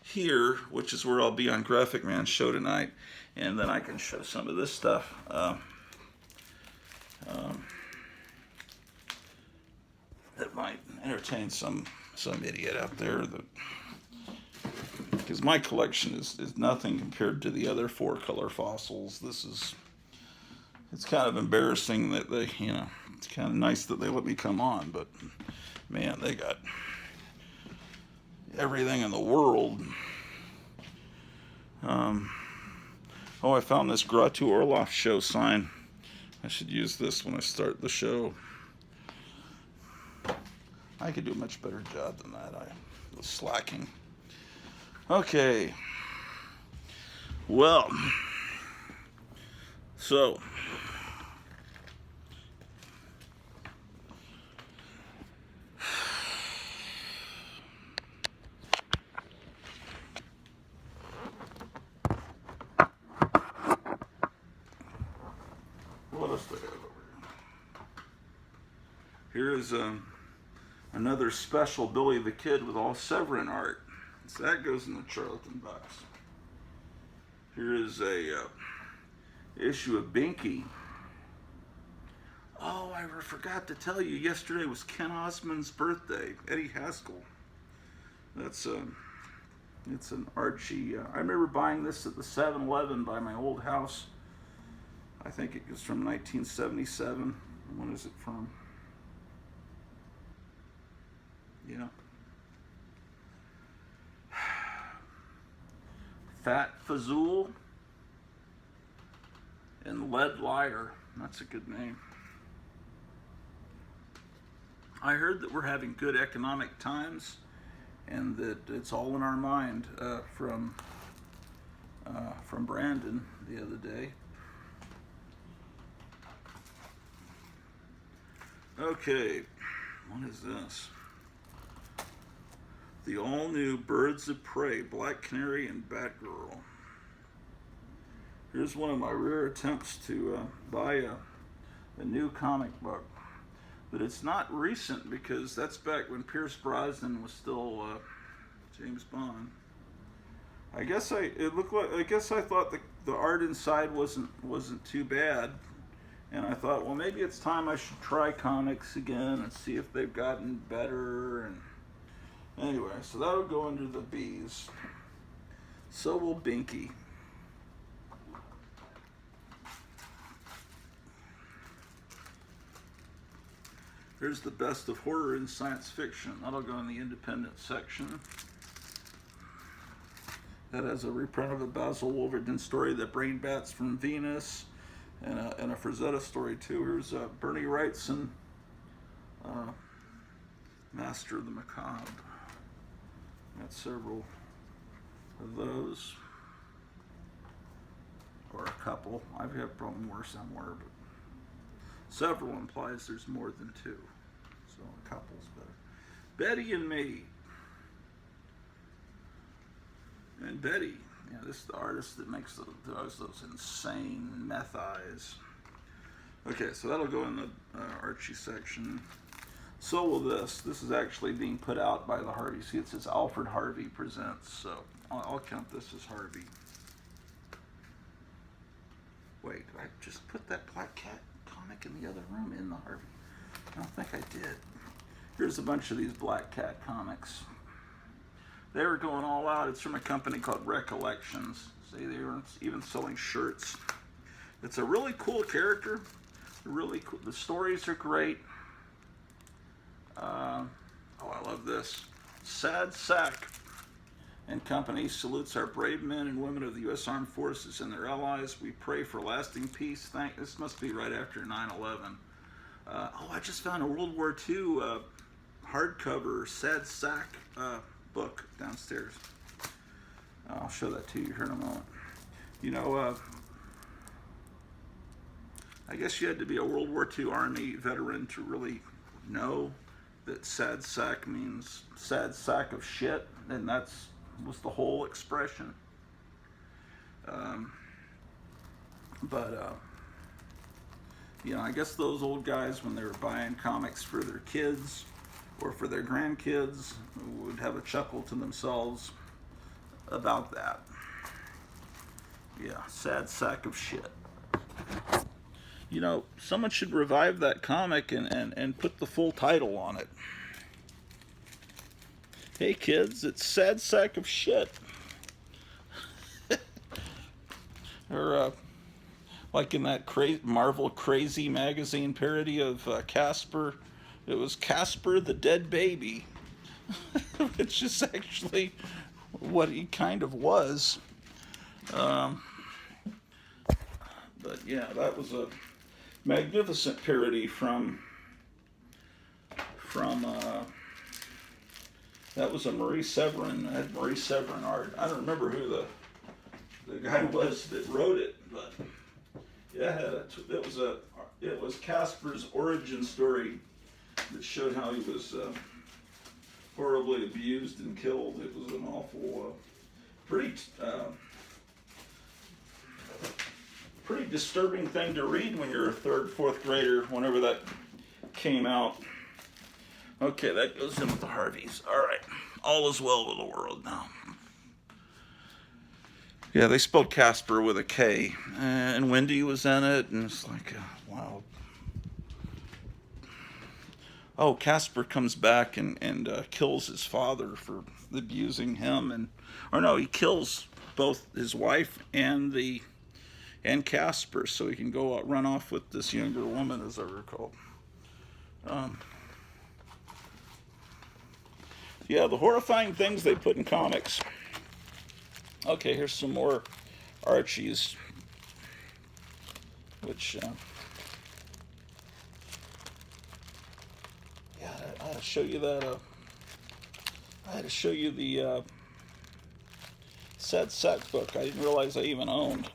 A: here, which is where I'll be on Graphic Man's show tonight, and then I can show some of this stuff. That might entertain some idiot out there, that because my collection is nothing compared to the other 4-color fossils. It's kind of embarrassing that they, you know, it's kind of nice that they let me come on, but man, they got everything in the world. Oh, I found this Gratu Orloff show sign. I should use this when I start the show. I could do a much better job than that. I was slacking. Okay. Well, so what else do I have over here? Here's another special Billy the Kid with all Severin art. So that goes in the Charlton box. Here is a issue of Binky. Oh, I forgot to tell you, yesterday was Ken Osmond's birthday. Eddie Haskell. It's an Archie. I remember buying this at the 7-Eleven by my old house. I think it was from 1977. When is it from? Yeah. Fat Fazul and Lead Liar. That's a good name. I heard that we're having good economic times and that it's all in our mind from Brandon the other day. Okay, what is this? The all-new Birds of Prey, Black Canary and Batgirl. Here's one of my rare attempts to buy a new comic book. But it's not recent because that's back when Pierce Brosnan was still James Bond. I guess I thought the art inside wasn't too bad, and I thought, well, maybe it's time I should try comics again and see if they've gotten better. And anyway, so that'll go under the B's. So will Binky. Here's the best of horror and science fiction. That'll go in the independent section. That has a reprint of a Basil Wolverton story, The Brain Bats from Venus, and a Frazetta story too. Here's Bernie Wrightson, Master of the Macabre. Got several of those, or a couple. I've got probably more somewhere, but several implies there's more than two, so a couple's better. Betty and Me. And Betty, yeah, this is the artist that makes those insane meth eyes. Okay, so that'll go in the Archie section. So will this. This is actually being put out by the Harvey. See, it says Alfred Harvey Presents, so I'll count this as Harvey. Wait, I just put that Black Cat comic in the other room in the Harvey. I don't think I did. Here's a bunch of these Black Cat comics. They were going all out. It's from a company called Recollections. See, they were even selling shirts. It's a really cool character. Really cool. The stories are great. Oh, I love this. Sad Sack and Company salutes our brave men and women of the U.S. Armed Forces and their allies. We pray for lasting peace. This must be right after 9/11. I just found a World War II hardcover Sad Sack book downstairs. I'll show that to you here in a moment. You know, I guess you had to be a World War II Army veteran to really know that sad sack means sad sack of shit, and was the whole expression. I guess those old guys, when they were buying comics for their kids or for their grandkids, would have a chuckle to themselves about that. Yeah, sad sack of shit. You know, someone should revive that comic and put the full title on it. Hey kids, it's Sad Sack of Shit. Or like in that Marvel Crazy magazine parody of Casper, it was Casper the Dead Baby, which is actually what he kind of was. But yeah, that was a magnificent parody from that was a Marie Severin. Had Marie Severin art. I don't remember who the guy was that wrote it, but yeah, it was Casper's origin story that showed how he was horribly abused and killed. It was an awful, pretty disturbing thing to read when you're a third, fourth grader, whenever that came out. Okay, that goes in with the Harveys. All right, all is well with the world now. Yeah, they spelled Casper with a K, and Wendy was in it, and it's like, wow. Oh, Casper comes back and kills his father for abusing him, or no, he kills both his wife and Casper, so he can go out, run off with this younger woman, as I recall. Yeah, the horrifying things they put in comics. Okay, here's some more Archies, which, yeah, I had to show you that, I had to show you the Sad Sack book I didn't realize I even owned.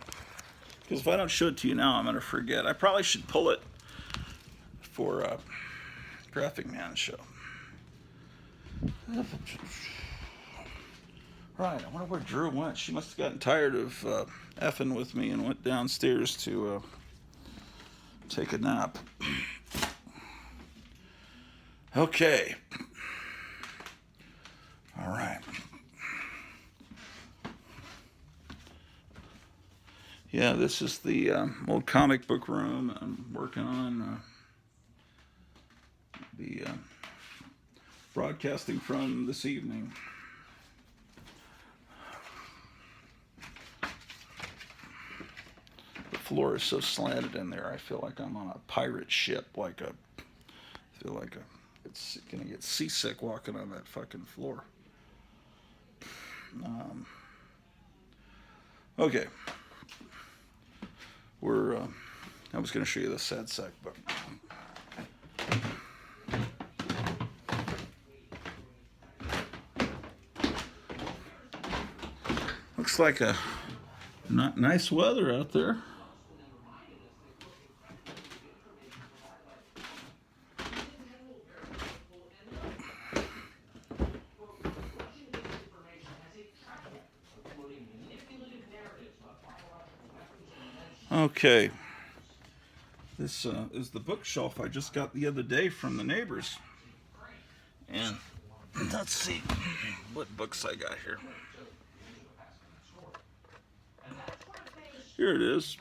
A: Because if I don't show it to you now, I'm going to forget. I probably should pull it for a Graphic Man show. Right, I wonder where Drew went. She must have gotten tired of effing with me and went downstairs to take a nap. Okay. All right. Yeah, this is the old comic book room. I'm working on the broadcasting from this evening. The floor is so slanted in there. I feel like I'm on a pirate ship. It's gonna get seasick walking on that fucking floor. Okay. I was going to show you the Sad Sack book. Looks like a nice weather out there. Okay, this is the bookshelf I just got the other day from the neighbors. And let's see what books I got here. Here it is.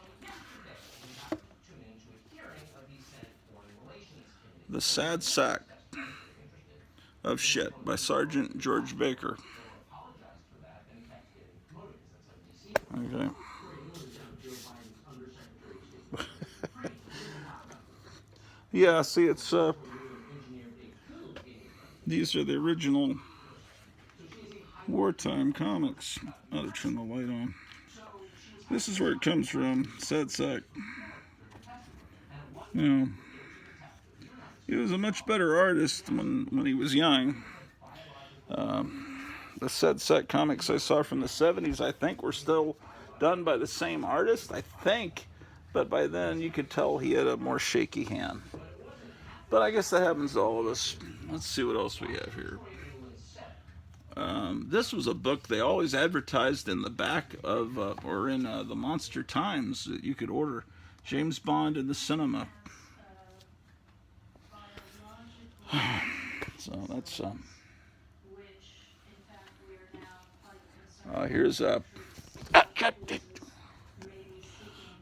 A: The Sad Sack of Shit by Sergeant George Baker. Okay. Yeah, see, it's these are the original wartime comics. I'll turn the light on. This is where it comes from. Sad Sack. You know, he was a much better artist when he was young. The Sad Sack comics I saw from the 70s, I think, were still done by the same artist, I think. But by then, you could tell he had a more shaky hand. But I guess that happens to all of us. Let's see what else we have here. This was a book they always advertised in the back of, or in the Monster Times that you could order. James Bond in the cinema. So that's,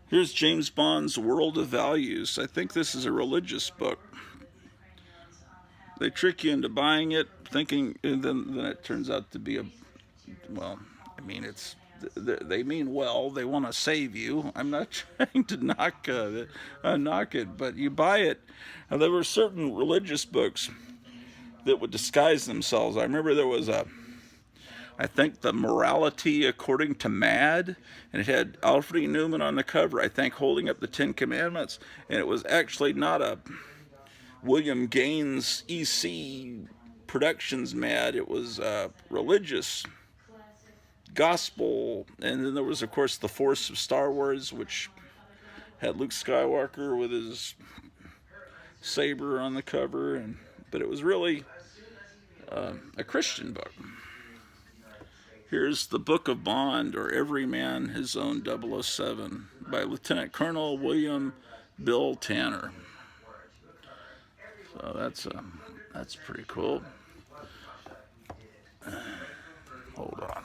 A: here's James Bond's World of Values. I think this is a religious book. They trick you into buying it, thinking, and then it turns out to be well, I mean, they mean well. They want to save you. I'm not trying to knock it, but you buy it. And there were certain religious books that would disguise themselves. I remember there was I think the Morality According to Mad, and it had Alfred E. Newman on the cover, I think, holding up the Ten Commandments, and it was actually not a William Gaines EC Productions Mad. It was religious gospel, and then there was, of course, The Force of Star Wars, which had Luke Skywalker with his saber on the cover, but it was really a Christian book. Here's The Book of Bond, or Every Man His Own 007, by Lieutenant Colonel William Bill Tanner. So that's pretty cool. Hold on.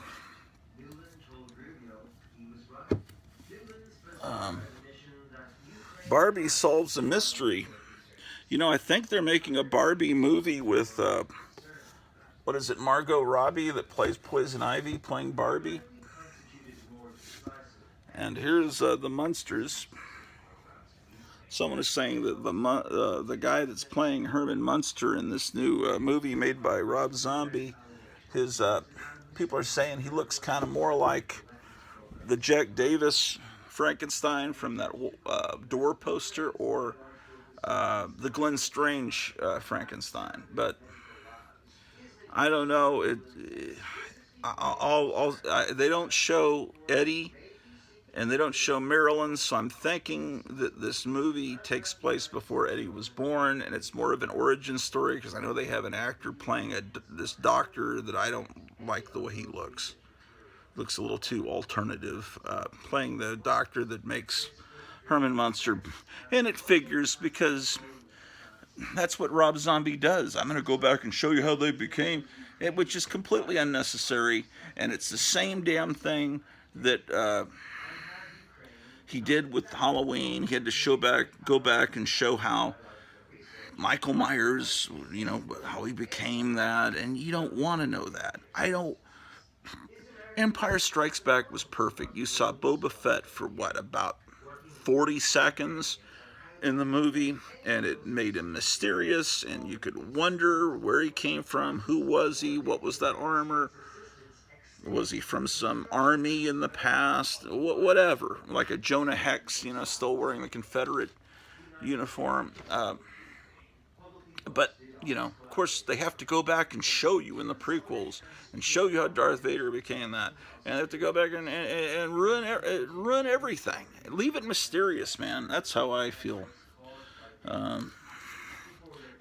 A: Barbie solves a mystery. You know, I think they're making a Barbie movie with, what is it, Margot Robbie that plays Poison Ivy playing Barbie. And here's the Munsters. Someone is saying that the guy that's playing Herman Munster in this new movie made by Rob Zombie, his people are saying he looks kind of more like the Jack Davis Frankenstein from that Door poster, or the Glenn Strange Frankenstein. But I don't know. They don't show Eddie. And they don't show Marilyn, so I'm thinking that this movie takes place before Eddie was born, and it's more of an origin story, because I know they have an actor playing this doctor that I don't like the way he looks. Looks a little too alternative, playing the doctor that makes Herman Munster. And it figures, because that's what Rob Zombie does. I'm going to go back and show you how they became, which is completely unnecessary, and it's the same damn thing that... he did with Halloween. He had to go back and show how Michael Myers, you know, how he became that, and you don't want to know that. Empire Strikes Back was perfect. You saw Boba Fett for what, about 40 seconds in the movie, and it made him mysterious, and you could wonder where he came from, who was he, what was that armor. Was he from some army in the past? Whatever. Like a Jonah Hex, you know, still wearing the Confederate uniform. But, you know, of course, they have to go back and show you in the prequels and show you how Darth Vader became that. And they have to go back and ruin everything. Leave it mysterious, man. That's how I feel.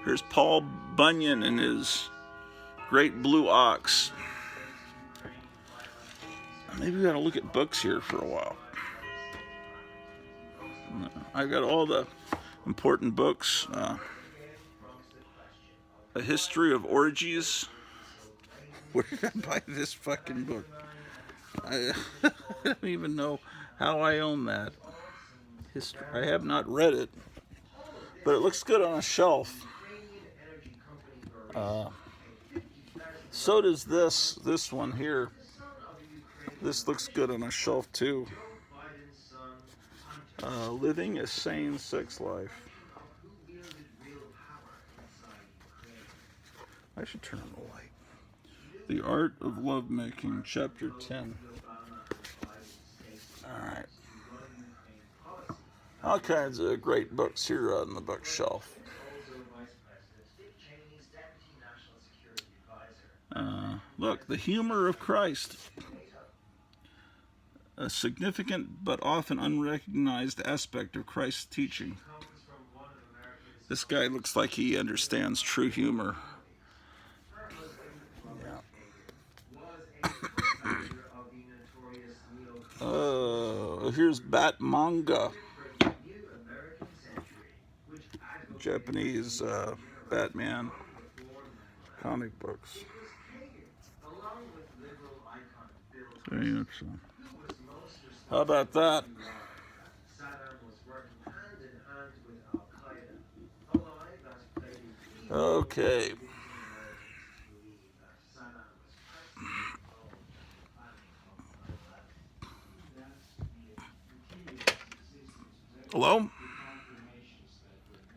A: Here's Paul Bunyan and his Great Blue Ox. Maybe we gotta look at books here for a while. I've got all the important books. A History of Orgies. Where did I buy this fucking book? I don't even know how I own that. History. I have not read it, but it looks good on a shelf. So does this one here. This looks good on a shelf too. Living a Sane Sex Life. I should turn on the light. The Art of Lovemaking, Chapter 10. Alright. All kinds of great books here on the bookshelf. Look, The Humor of Christ. A significant but often unrecognized aspect of Christ's teaching. This guy looks like he understands true humor. Yeah. Here's Bat Manga. Japanese Batman comic books. How about that? Okay. Hello?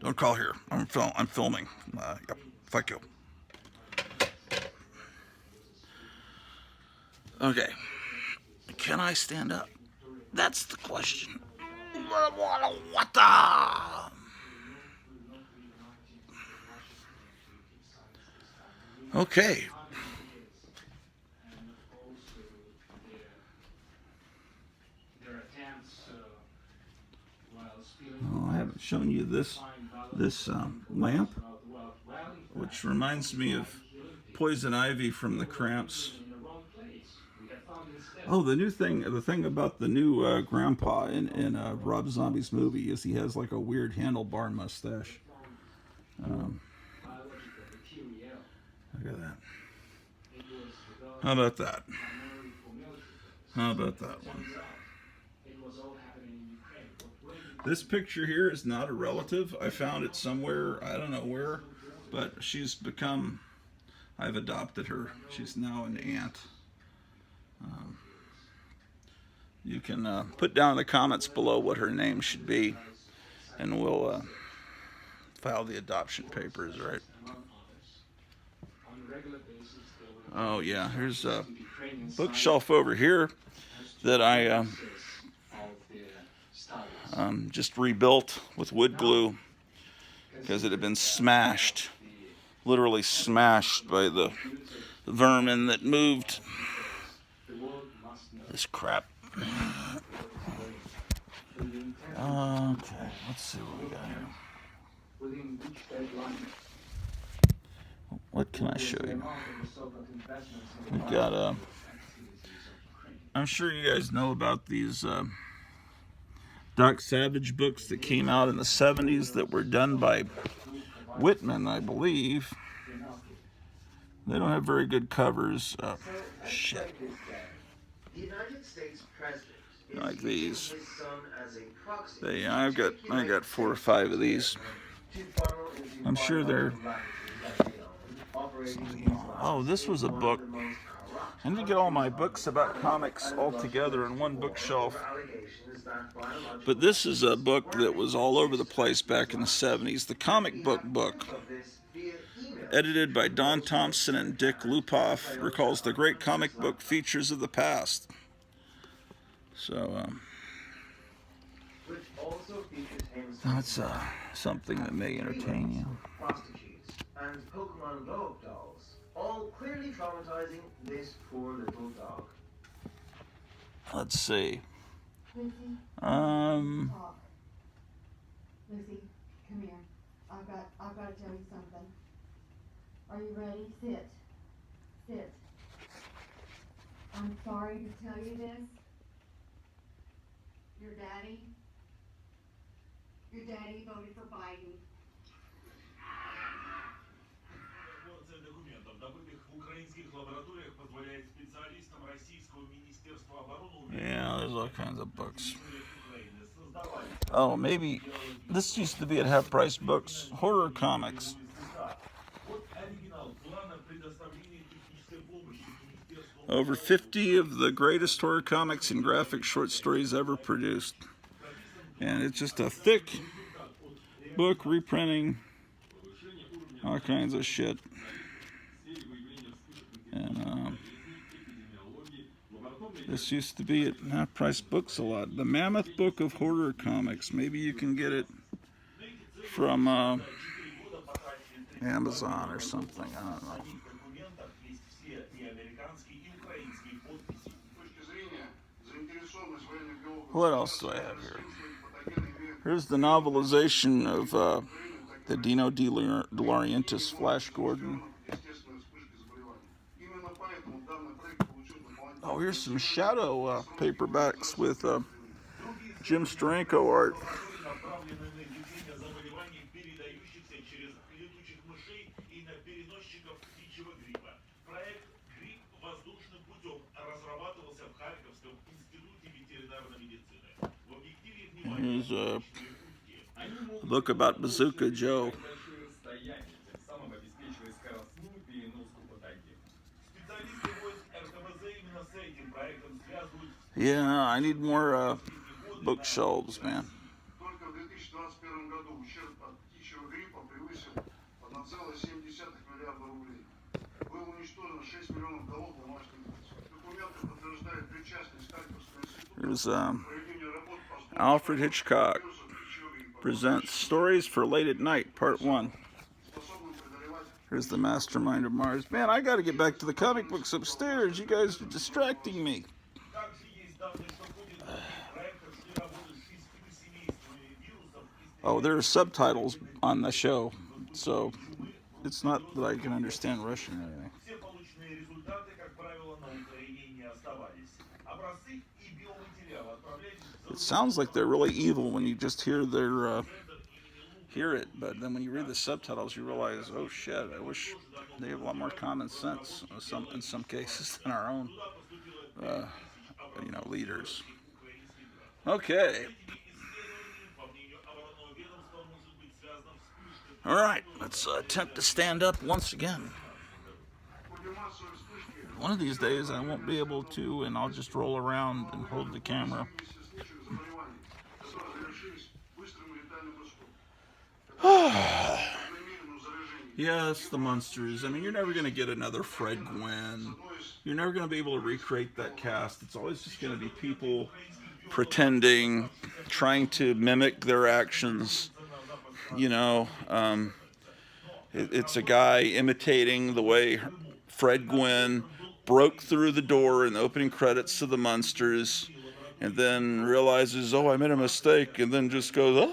A: Don't call here. I'm filming. Yep. Fuck you. Okay. Can I stand up? That's the question. What the? Okay. Oh, I haven't shown you this lamp, which reminds me of Poison Ivy from the Cramps. Oh, the thing about the new grandpa in Rob Zombie's movie is he has like a weird handlebar mustache. Look at that. How about that? How about that one? This picture here is not a relative. I found it somewhere, I don't know where, but she's become, I've adopted her. She's now an aunt. You can put down in the comments below what her name should be, and we'll file the adoption papers, right? Oh yeah, here's a bookshelf over here that I just rebuilt with wood glue because it had been smashed, literally smashed by the vermin that moved this crap. Okay, let's see what we got here. What can I show you? We've got I'm sure you guys know about these Doc Savage books that came out in the 70s that were done by Whitman, I believe. They don't have very good covers. Shit. Like these. I got 4 or 5 of these. I'm sure they're. Oh, this was a book. I need to get all my books about comics all together in one bookshelf. But this is a book that was all over the place back in the 70s. The comic book. Edited by Don Thompson and Dick Lupoff, recalls the great comic book features of the past. So, that's something that may entertain you.
F: Prostitutes and Pokemon blow-up dolls, all clearly traumatizing this poor little dog.
A: Let's see.
G: Lucy, talk. Lucy, come here. I've got to tell you something. Are you ready? Sit. Sit. I'm sorry to tell you this. Your daddy voted for Biden.
A: Yeah, there's all kinds of books. Oh, maybe this used to be at Half Price Books. Horror comics. Over 50 of the greatest horror comics and graphic short stories ever produced. And it's just a thick book reprinting all kinds of shit. And this used to be at Half Price Books a lot. The Mammoth Book of Horror Comics. Maybe you can get it from Amazon or something. I don't know. What else do I have here? Here's the novelization of the Dino De Laurentiis Flash Gordon. Oh, here's some shadow paperbacks with Jim Steranko art. Here's a book about Bazooka Joe. Yeah, I need more bookshelves, man. Here's Alfred Hitchcock presents Stories for Late at Night, Part 1. Here's The Mastermind of Mars. Man, I gotta get back to the comic books upstairs. You guys are distracting me. Oh, there are subtitles on the show, so it's not that I can understand Russian or anything. It sounds like they're really evil when you just hear it, but then when you read the subtitles, you realize, oh shit, I wish they have a lot more common sense in some cases than our own, leaders. Okay. All right, let's attempt to stand up once again. One of these days I won't be able to, and I'll just roll around and hold the camera. Yes, the monsters. I mean, you're never going to get another Fred Gwynn. You're never going to be able to recreate that cast. It's always just going to be people pretending, trying to mimic their actions. You know, it's a guy imitating the way Fred Gwynn broke through the door in the opening credits to the Munsters, and then realizes, oh, I made a mistake, and then just goes,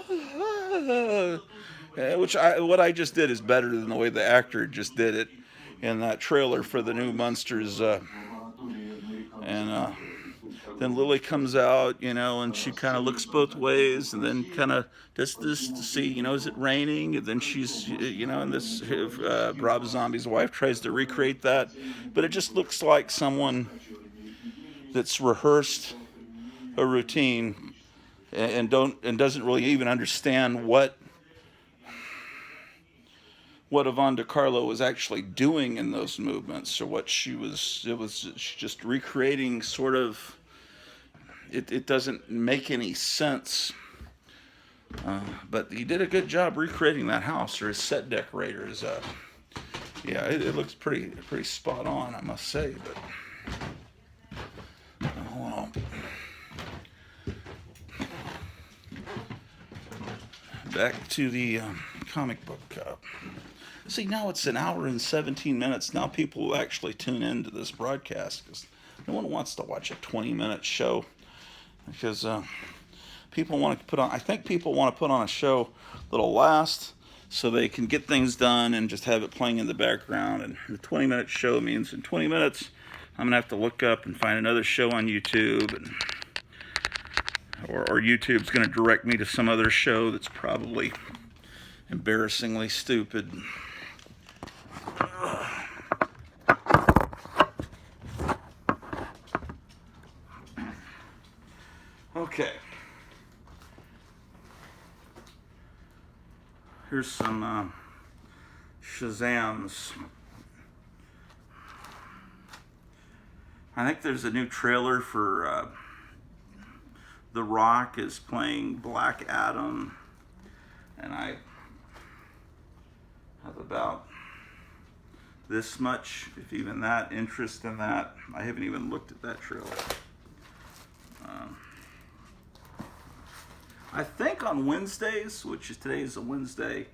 A: what I just did is better than the way the actor just did it in that trailer for the new Munsters. Then Lily comes out, you know, and she kind of looks both ways, and then kind of does this to see, you know, is it raining? And then she's, you know, and this Rob Zombie's wife tries to recreate that, but it just looks like someone that's rehearsed a routine and doesn't really even understand what Yvonne DiCarlo was actually doing in those movements, or what she was. It was just recreating sort of. It doesn't make any sense. But he did a good job recreating that house, or his set decorators. Yeah, it looks pretty spot on, I must say. But well, back to the comic book. See, now it's an hour and 17 minutes. Now people will actually tune into this broadcast, because no one wants to watch a 20-minute show. Because people want to put on, I think people want to put on a show that'll last, so they can get things done and just have it playing in the background. And the 20-minute show means in 20 minutes, I'm gonna have to look up and find another show on YouTube, and or YouTube's gonna direct me to some other show that's probably embarrassingly stupid. Okay. Here's some Shazams. I think there's a new trailer for The Rock is playing Black Adam, and I have about this much, if even that, interest in that. I haven't even looked at that trailer. I think on Wednesdays, which is today's a Wednesday.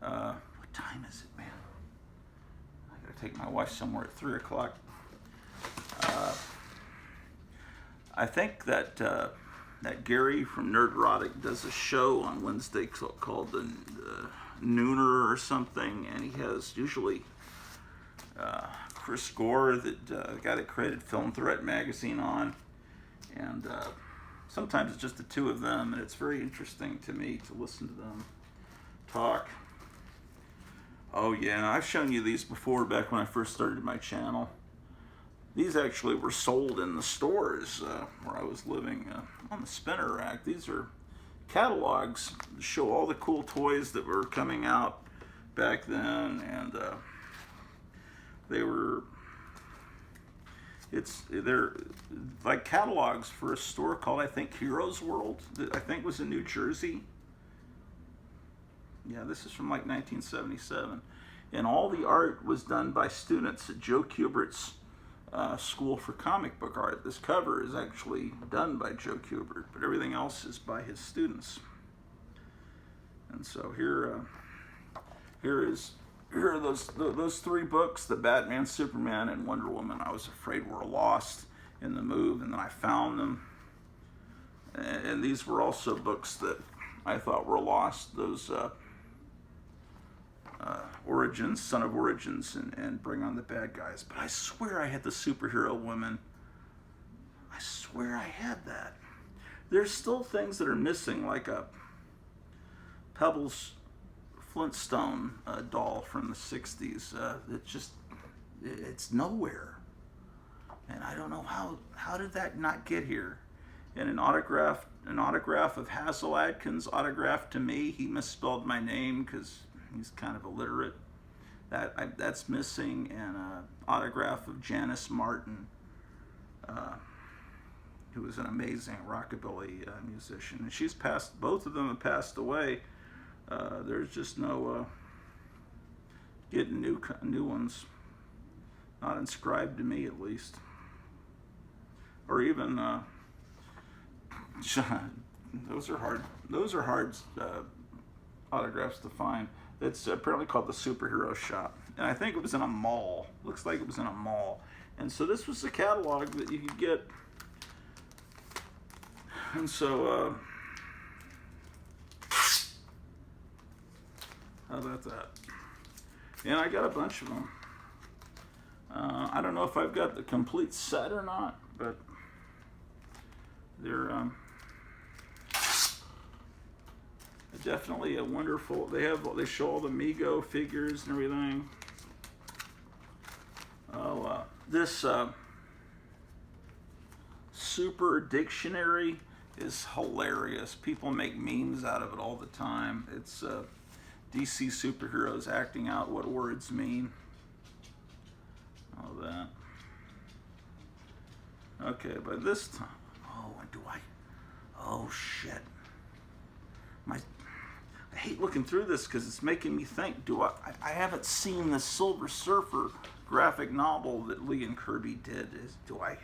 A: What time is it, man? I gotta take my wife somewhere at 3 o'clock. I think that Gary from Nerdrotic does a show on Wednesday called the Nooner or something, and he has usually Chris Gore, the guy that created Film Threat magazine, on, and sometimes it's just the two of them, and it's very interesting to me to listen to them talk. Oh yeah, I've shown you these before back when I first started my channel. These actually were sold in the stores where I was living on the spinner rack. These are catalogs that show all the cool toys that were coming out back then, and they're like catalogs for a store called, I think, Heroes World, that I think was in New Jersey. Yeah, this is from like 1977, and all the art was done by students at Joe Kubert's School for Comic Book Art. This cover is actually done by Joe Kubert, but everything else is by his students. And so here are those three books, the Batman, Superman, and Wonder Woman. I was afraid were lost in the move, and then I found them. And these were also books that I thought were lost. Those Origins, Son of Origins, and Bring on the Bad Guys. But I swear I had the Superhero Women. I swear I had that. There's still things that are missing, like a Pebbles Flintstone doll from the 60s. It's nowhere. And I don't know how did that not get here. And an autograph of Hazel Adkins autographed to me. He misspelled my name because He's kind of illiterate. That's missing, and an autograph of Janice Martin, who was an amazing rockabilly musician. And she's passed. Both of them have passed away. There's just no getting new ones. Not inscribed to me, at least. Or even those are hard. Those are hard autographs to find. It's apparently called the Superhero Shop, and I think it was in a mall. Looks like it was in a mall. And so this was the catalog that you could get. And so, how about that? And I got a bunch of them. I don't know if I've got the complete set or not, but they're definitely a wonderful. They show all the Mego figures and everything. Oh, this Super Dictionary is hilarious. People make memes out of it all the time. It's DC superheroes acting out what words mean. All that. Okay, but this time, oh shit. I hate looking through this because it's making me think, I haven't seen the Silver Surfer graphic novel that Lee and Kirby did. Do I have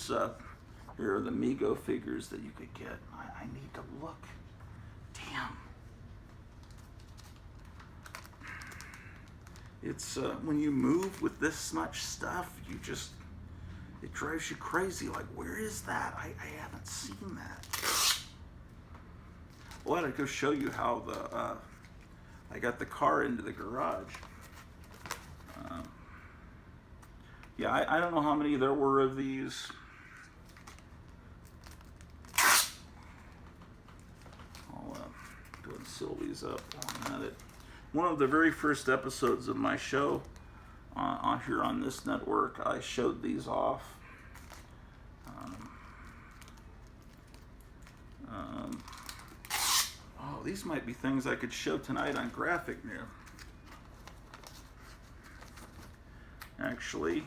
A: that? Here are the Mego figures that you could get. I need to look. Damn. It's when you move with this much stuff, it drives you crazy. Like, where is that? I haven't seen that. Well, I go show you how I got the car into the garage. Yeah, I don't know how many there were of these. I'll go and seal these up on that. One of the very first episodes of my show on here on this network, I showed these off. These might be things I could show tonight on Graphic New. Actually,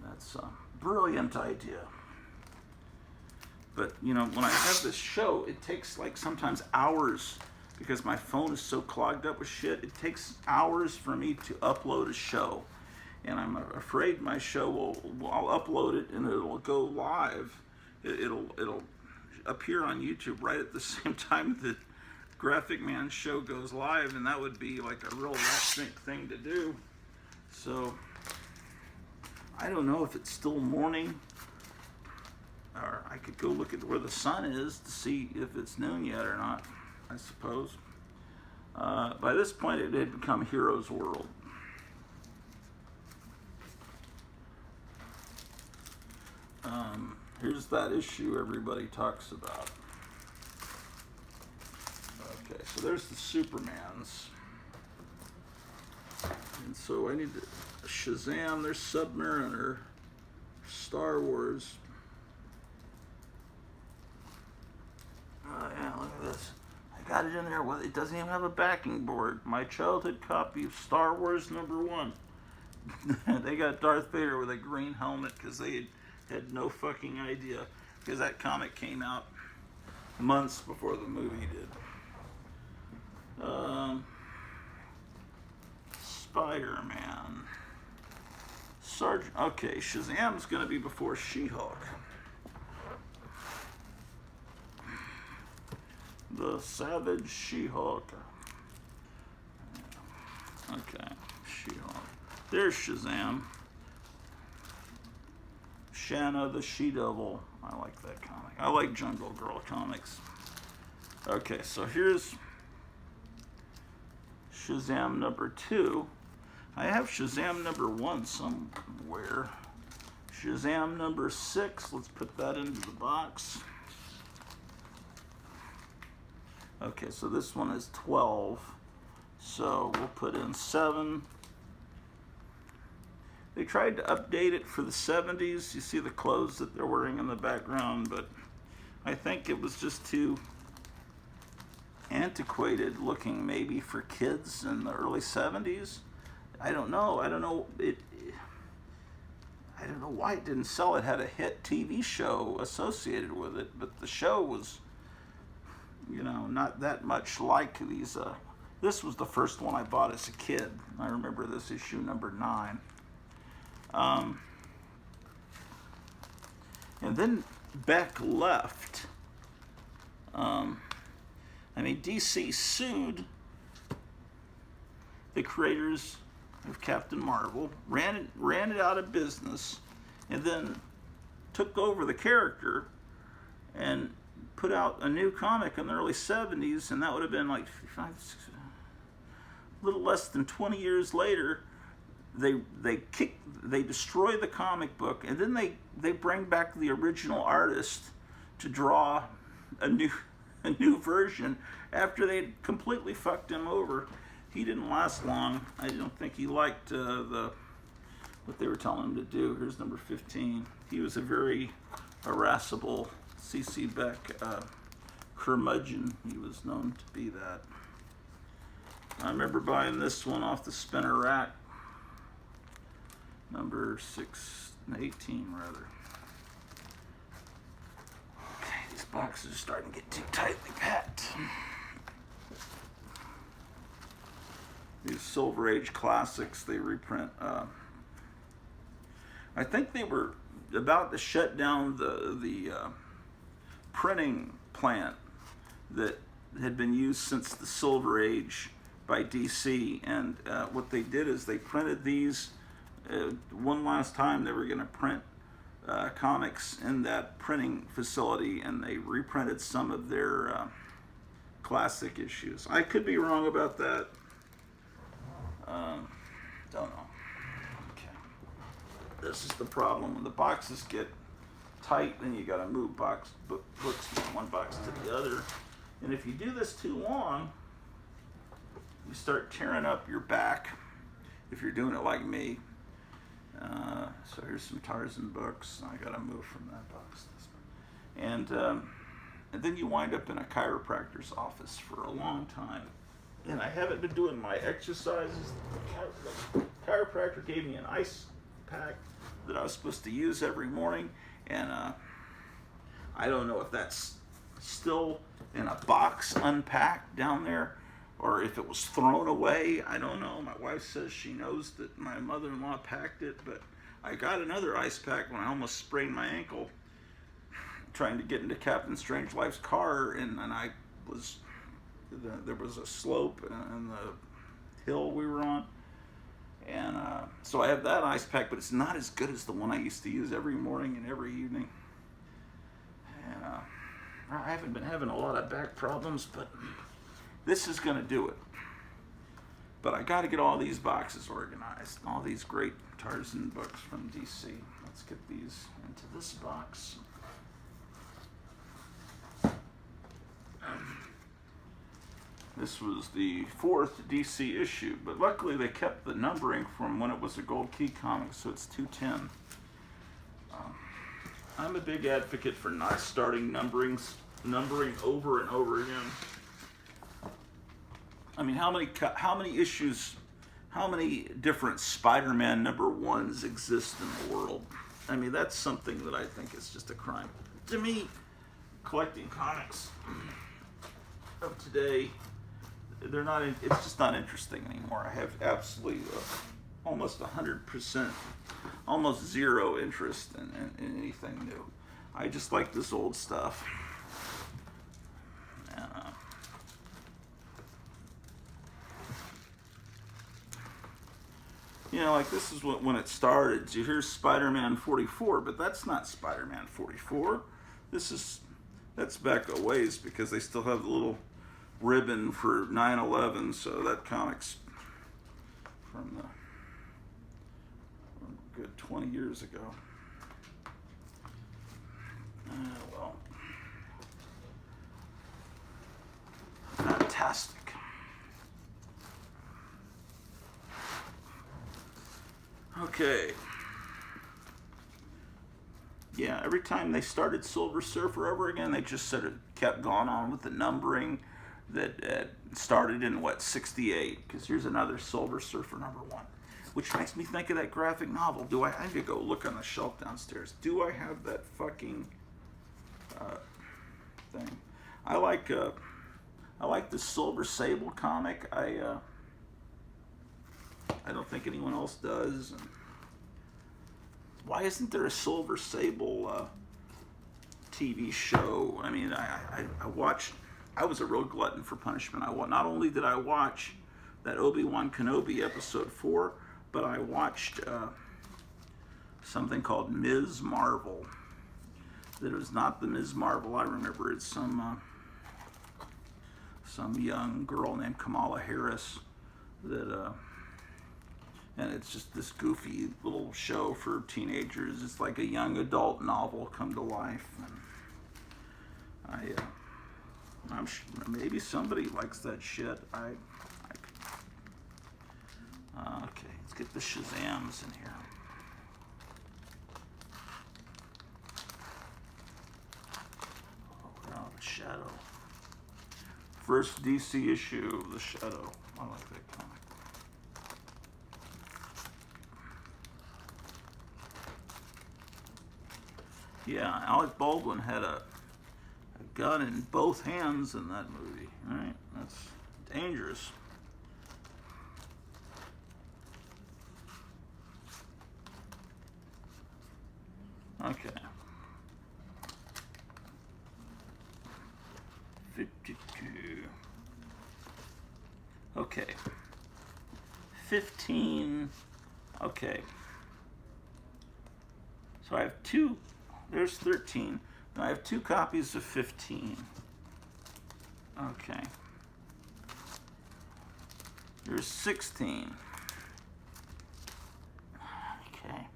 A: that's a brilliant idea. But, when I have this show, it takes sometimes hours because my phone is so clogged up with shit. It takes hours for me to upload a show. And I'm afraid my show I'll upload it and it'll go live. It'll appear on YouTube right at the same time that Graphic Man's show goes live, and that would be like a real thing to do. So I don't know if it's still morning, or I could go look at where the sun is to see if it's noon yet or not, I suppose. By this point it had become Heroes World. Here's that issue everybody talks about. Okay, so there's the Supermans. And so I need to Shazam, there's Submariner, Star Wars. Oh yeah, look at this. I got it in there. Well, it doesn't even have a backing board. My childhood copy of Star Wars #1. They got Darth Vader with a green helmet because they had no fucking idea, because that comic came out months before the movie did. Spider-Man. Sergeant. Okay, Shazam's going to be before She-Hulk. The Savage She-Hulk. Okay, She-Hulk. There's Shazam. Shanna the She-Devil. I like that comic. I like Jungle Girl comics. Okay, so here's Shazam #2. I have Shazam #1 somewhere. Shazam #6. Let's put that into the box. Okay, so this one is 12. So we'll put in 7. They tried to update it for the 70s. You see the clothes that they're wearing in the background, but I think it was just too antiquated looking maybe for kids in the early 70s. I don't know. I don't know why it didn't sell. It had a hit TV show associated with it, but the show was, not that much like these. This was the first one I bought as a kid. I remember this issue number 9. And then Beck left. DC sued the creators of Captain Marvel, ran it out of business, and then took over the character and put out a new comic in the early 70s, and that would have been like a little less than 20 years later. They destroy the comic book, and then they bring back the original artist to draw a new version after they'd completely fucked him over. He didn't last long. I don't think he liked what they were telling him to do. Here's number 15. He was a very irascible C.C. Beck curmudgeon. He was known to be that. I remember buying this one off the spinner rack. Number 18, rather. Okay, these boxes are starting to get too tightly packed. These Silver Age classics, they reprint. I think they were about to shut down the printing plant that had been used since the Silver Age by DC, and what they did is they printed these one last time. They were going to print comics in that printing facility, and they reprinted some of their classic issues. I could be wrong about that. Don't know. Okay. This is the problem. When the boxes get tight, then you got to move books from one box to the other. And if you do this too long, you start tearing up your back if you're doing it like me. So here's some Tarzan books. I got to move from that box. And then you wind up in a chiropractor's office for a long time. And I haven't been doing my exercises. The chiropractor gave me an ice pack that I was supposed to use every morning. And I don't know if that's still in a box unpacked down there, or if it was thrown away. I don't know. My wife says she knows that my mother-in-law packed it, but I got another ice pack when I almost sprained my ankle trying to get into Captain Strangelife's car, and there was a slope in the hill we were on, and so I have that ice pack, but it's not as good as the one I used to use every morning and every evening. And I haven't been having a lot of back problems, but this is going to do it. But I got to get all these boxes organized, all these great Tarzan books from DC. Let's get these into this box. This was the 4th DC issue, but luckily they kept the numbering from when it was a Gold Key comic, so it's 210. I'm a big advocate for not starting numbering over and over again. I mean, how many issues, how many different Spider-Man #1s exist in the world? I mean, that's something that I think is just a crime. To me, collecting comics of today, it's just not interesting anymore. I have absolutely almost 100%, almost zero interest in anything new. I just like this old stuff. Like this is when it started. You hear Spider-Man 44, but that's not Spider-Man 44. That's back a ways, because they still have the little ribbon for 9/11, so that comic's from a good 20 years ago. Well, fantastic. Okay. Yeah, every time they started Silver Surfer over again, they just sort of kept going on with the numbering. that started in, what, 68? Because here's another Silver Surfer #1. Which makes me think of that graphic novel. I need to go look on the shelf downstairs. Do I have that fucking thing? I like the Silver Sable comic. I don't think anyone else does. And why isn't there a Silver Sable TV show? I mean, I watched. I was a real glutton for punishment. Not only did I watch that Obi-Wan Kenobi episode 4, but I watched something called Ms. Marvel. That it was not the Ms. Marvel I remember. It's some young girl named Kamala Harris that and it's just this goofy little show for teenagers. It's like a young adult novel come to life. And I'm sure maybe somebody likes that shit. Okay, let's get the Shazams in here. Oh, wow, the Shadow. First DC issue of the Shadow. I like that comic. Yeah, Alec Baldwin had a gun in both hands in that movie. All right, that's dangerous. Okay. 52. Okay. 15. Okay. So I have two. There's 13. And I have 2 copies of 15. Okay. There's 16. Okay.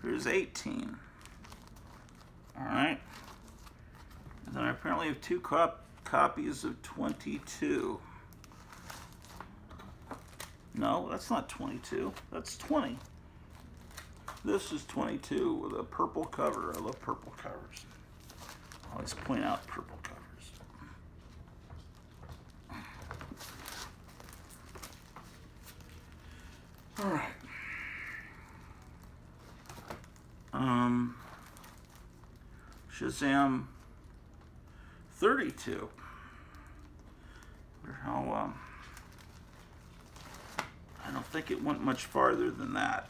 A: Here's 18. Alright. And then I apparently have 2 copies of 22. No, that's not 22. That's 20. This is 22 with a purple cover. I love purple covers. I always point out purple covers. All right. Shazam 32. How I don't think it went much farther than that.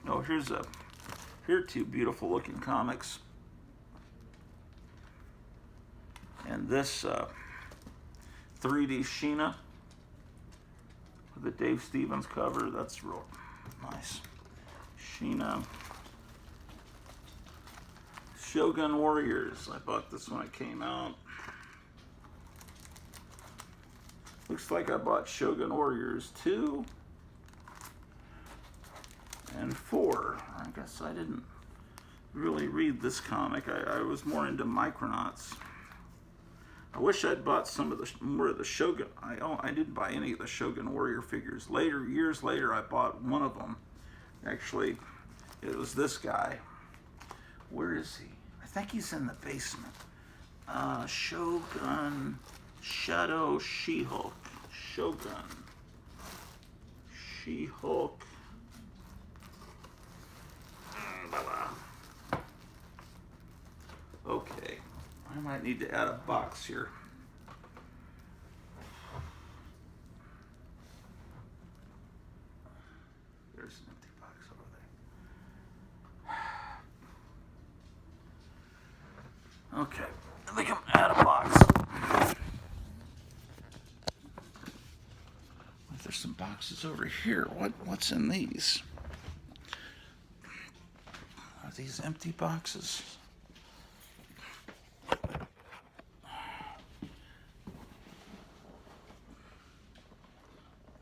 A: Oh, here are 2 beautiful looking comics. And this 3D Sheena with the Dave Stevens cover, that's real nice. Sheena. Shogun Warriors. I bought this when it came out. Looks like I bought Shogun Warriors 2 and 4. I guess I didn't really read this comic. I was more into Micronauts. I wish I'd bought some of the more of the Shogun. I didn't buy any of the Shogun Warrior figures. Years later, I bought one of them. Actually, it was this guy. Where is he? I think he's in the basement. Shogun, Shadow, She-Hulk. Shogun, She-Hulk. Okay, I might need to add a box here. There's an empty box over there. Okay, I think I'm out of box. There's some boxes over here. What's in these? Are these empty boxes?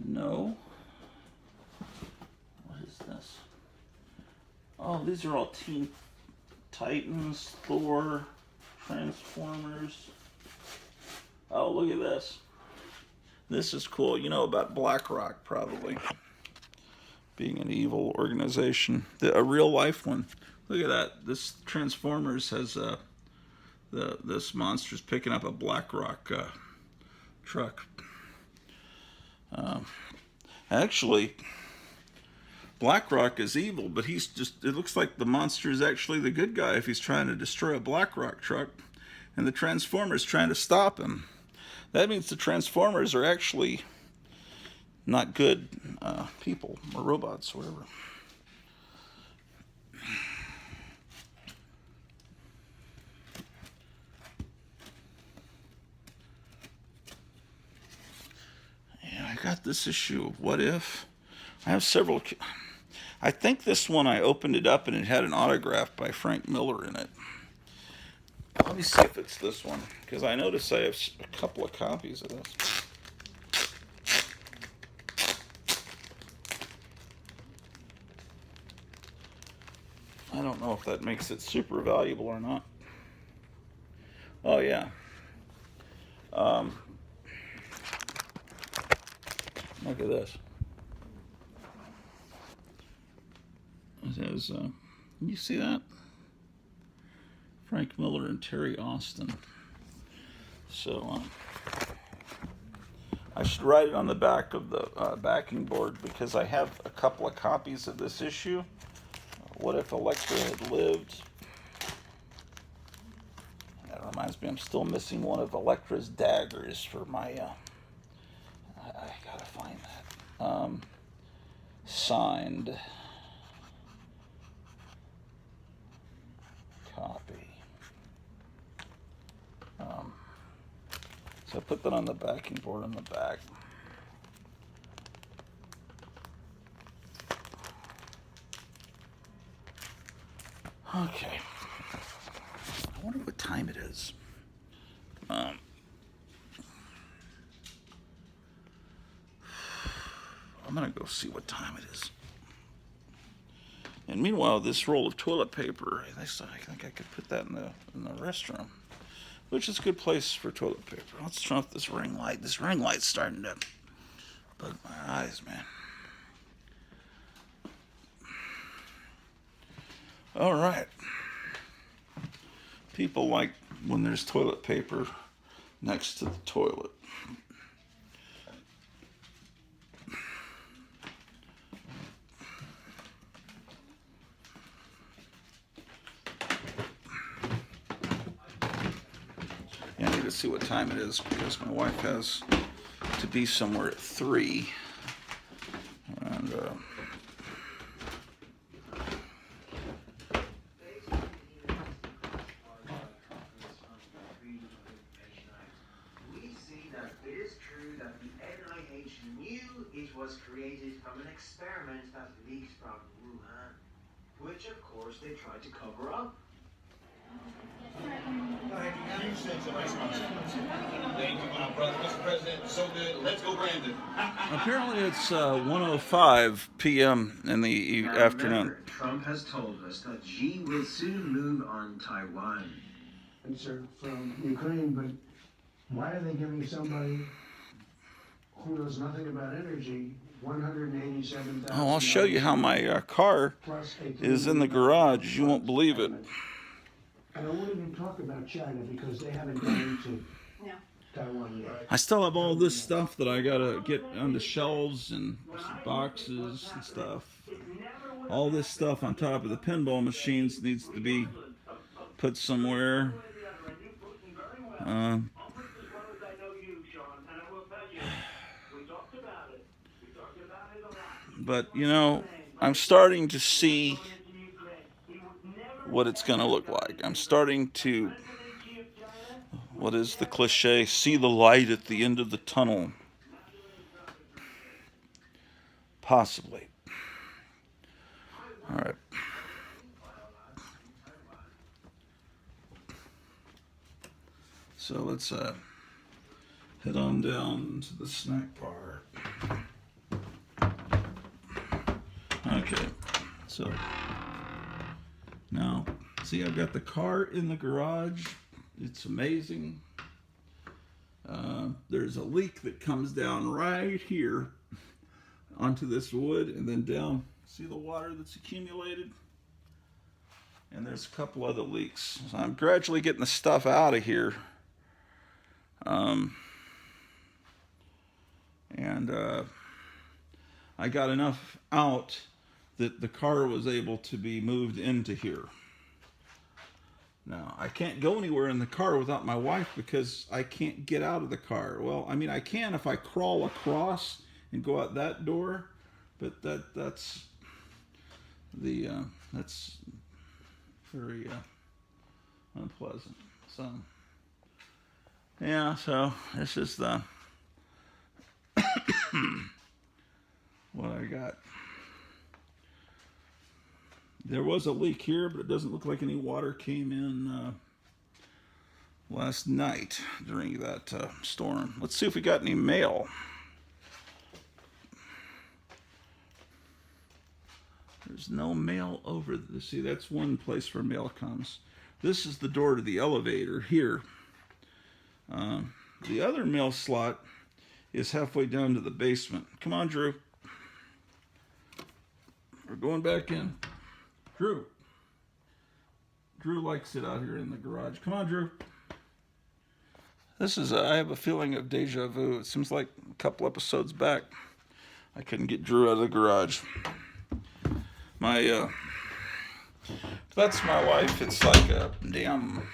A: No. What is this? Oh, these are all Teen Titans, Thor, Transformers. Oh, look at this. This is cool. You know about BlackRock, probably. being an evil organization. A real life one. Look at that. This Transformers has this monster's picking up a BlackRock truck. Actually, BlackRock is evil, but he's just, it looks like the monster is actually the good guy if he's trying to destroy a BlackRock truck, and the Transformers trying to stop him. That means the Transformers are actually not good people or robots or whatever. Yeah, I got this issue of What If. I have several. I think this one, I opened it up and it had an autograph by Frank Miller in it. Let me see if it's this one, because I noticed I have a couple of copies of this. I don't know if that makes it super valuable or not. Oh, yeah. Look at this. It has, you see that? Frank Miller and Terry Austin. So, I should write it on the back of the backing board, because I have a couple of copies of this issue. What If Elektra Had Lived? That reminds me, I'm still missing one of Elektra's daggers for my, I gotta find that. Signed copy. So I put that on the backing board on the back. Okay. I wonder what time it is. I'm gonna go see what time it is. And meanwhile, this roll of toilet paper, I think I could put that in the restroom, which is a good place for toilet paper. Let's turn off this ring light. This ring light's starting to bug my eyes, man. All right. People like when there's toilet paper next to the toilet. Yeah, I need to see what time it is, because my wife has to be somewhere at 3. And
F: was created from an experiment that leaked from Wuhan, which of course they tried to cover up.
B: Thank you, my brother. Mr. President, so good. Let's go, Brandon.
A: apparently it's 1:05 p.m. in the afternoon.
F: Remember, Trump has told us that Xi will soon move on Taiwan.
H: Answer from Ukraine, but why are they giving somebody who knows nothing about energy $187,000?
A: Oh, I'll show you how my car is in the garage. You won't believe it.
H: And I won't even talk about China, because they haven't gone to Taiwan yet.
A: I still have all this stuff that I gotta get on the shelves and boxes and stuff. All this stuff on top of the pinball machines needs to be put somewhere. But, you know, I'm starting to see what it's going to look like. I'm starting to, what is the cliche, see the light at the end of the tunnel. Possibly. All right. So let's head on down to the snack bar. Okay, so now, see, I've got the car in the garage. It's amazing. There's a leak that comes down right here onto this wood and then down. See the water that's accumulated? And there's a couple other leaks. So I'm gradually getting the stuff out of here. I got enough out that the car was able to be moved into here. Now, I can't go anywhere in the car without my wife because I can't get out of the car. Well, I mean, I can if I crawl across and go out that door, but that's very unpleasant. So, yeah, so this is the what I got. There was a leak here, but it doesn't look like any water came in last night during that storm. Let's see if we got any mail. There's no mail over there. See, that's one place where mail comes. This is the door to the elevator here. The other mail slot is halfway down to the basement. Come on, Drew. We're going back in. Drew. Drew likes it out here in the garage. Come on, Drew. This is, I have a feeling of deja vu. It seems like a couple episodes back, I couldn't get Drew out of the garage. That's my life. It's like a damn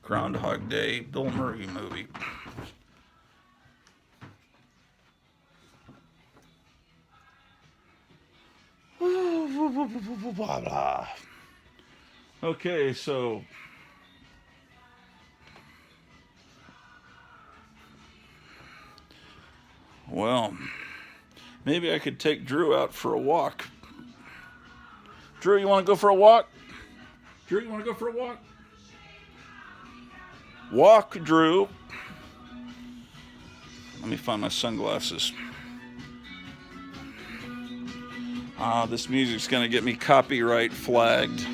A: Groundhog Day Bill Murray movie. Okay, so well, maybe I could take Drew out for a walk. Drew, you want to go for a walk? Drew, you want to go for a walk? Walk, Drew. Let me find my sunglasses. This music's gonna get me copyright flagged.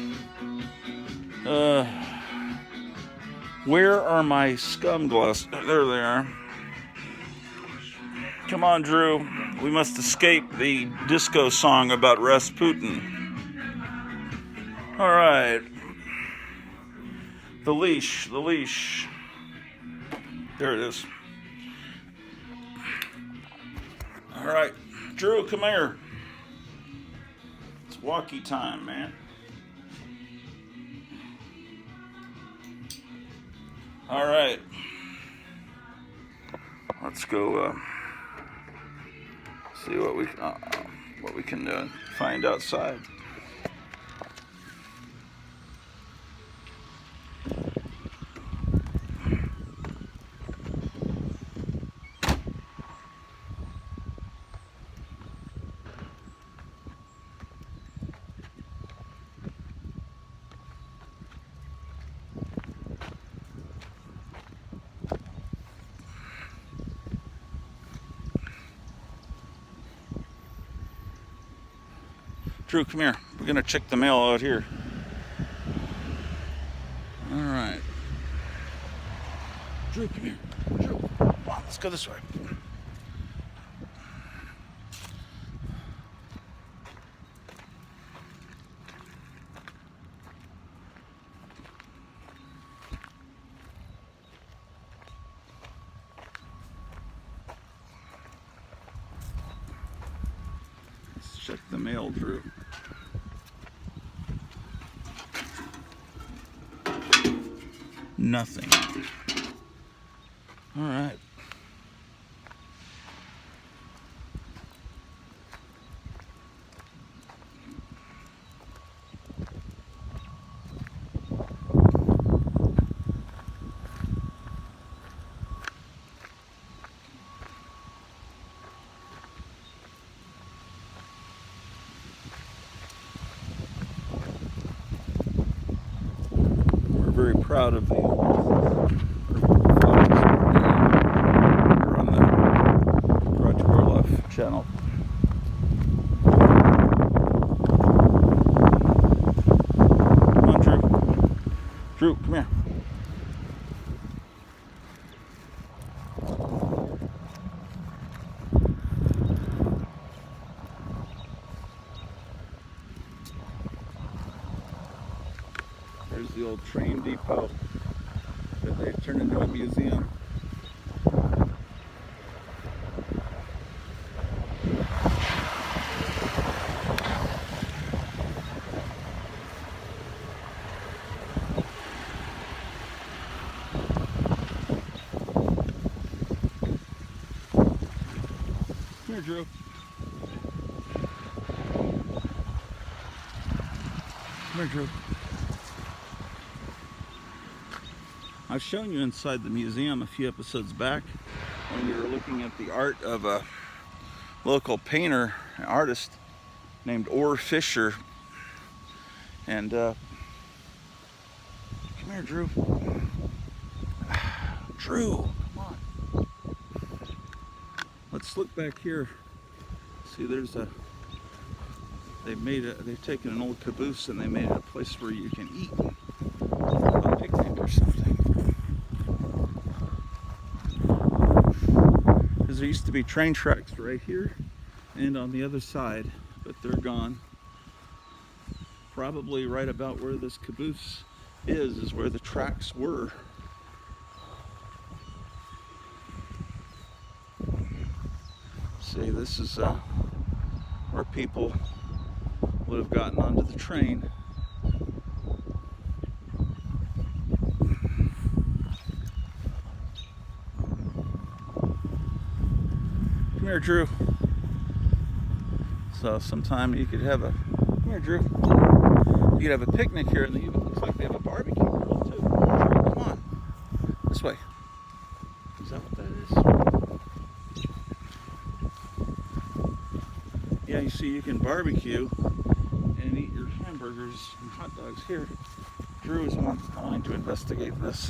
A: Where are my scum glasses? There they are. Come on, Drew. We must escape the disco song about Rasputin. All right. The leash. There it is. All right, Drew, come here. It's walkie time, man. All right. Let's go see what we can find outside. Drew, come here. We're going to check the mail out here. All right. Drew, come here. Drew, come on, let's go this way. Let's check the mail, Drew. Nothing. All right. We're very proud of the channel. Come on, Drew. Drew, come here. There's the old train depot that they've turned into a museum. Come here, Drew. Come here, Drew. I've shown you inside the museum a few episodes back when we were looking at the art of a local painter, an artist named Orr Fisher. And come here, Drew. Drew, come on. Let's look back here. See, there's a. They've taken an old caboose and they made it a place where you can eat a picnic or something. Because there used to be train tracks right here and on the other side, but they're gone. Probably right about where this caboose is where the tracks were. See, this is where people would have gotten onto the train. Come here, Drew. So sometime you could have a, come here, Drew. You could have a picnic here, and it even looks like they have a barbecue grill too. Drew, come on, this way. Is that what that is? Yeah, you see, you can barbecue and eat your hamburgers and hot dogs here. Drew is wanting to investigate this.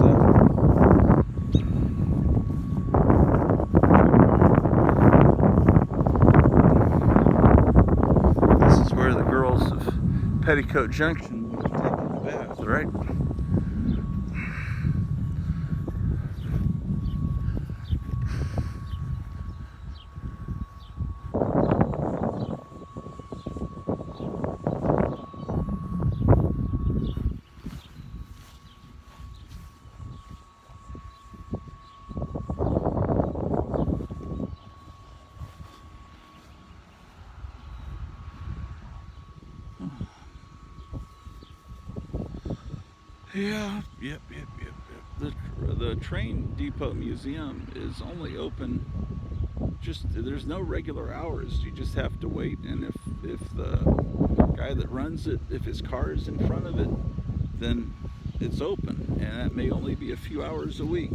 A: This is where the girls of Petticoat Junction would have taken a bath, right? Yeah, yep. The train depot museum is only open, there's no regular hours. You just have to wait, and if the guy that runs it, if his car is in front of it, then it's open, and that may only be a few hours a week.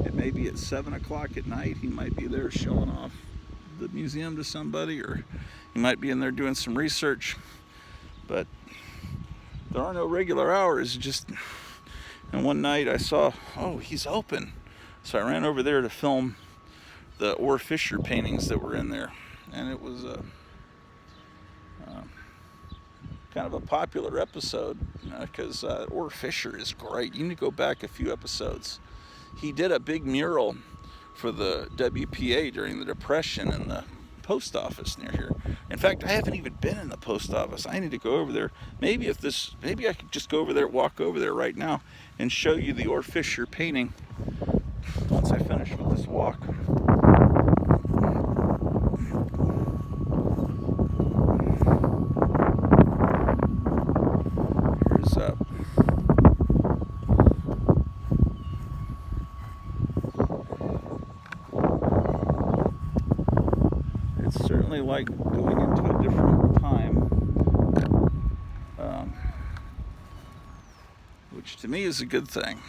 A: It may be at 7 o'clock at night. He might be there showing off the museum to somebody, or he might be in there doing some research, but there are no regular hours. And one night I saw, oh, he's open. So I ran over there to film the Orr Fisher paintings that were in there. And it was kind of a popular episode because Orr Fisher is great. You need to go back a few episodes. He did a big mural for the WPA during the Depression in the post office near here. In fact, I haven't even been in the post office. I need to go over there. Maybe I could just go over there, walk over there right now and show you the Orr Fisher painting once I finish with this walk. Here's it's certainly like going into a different time, which to me is a good thing.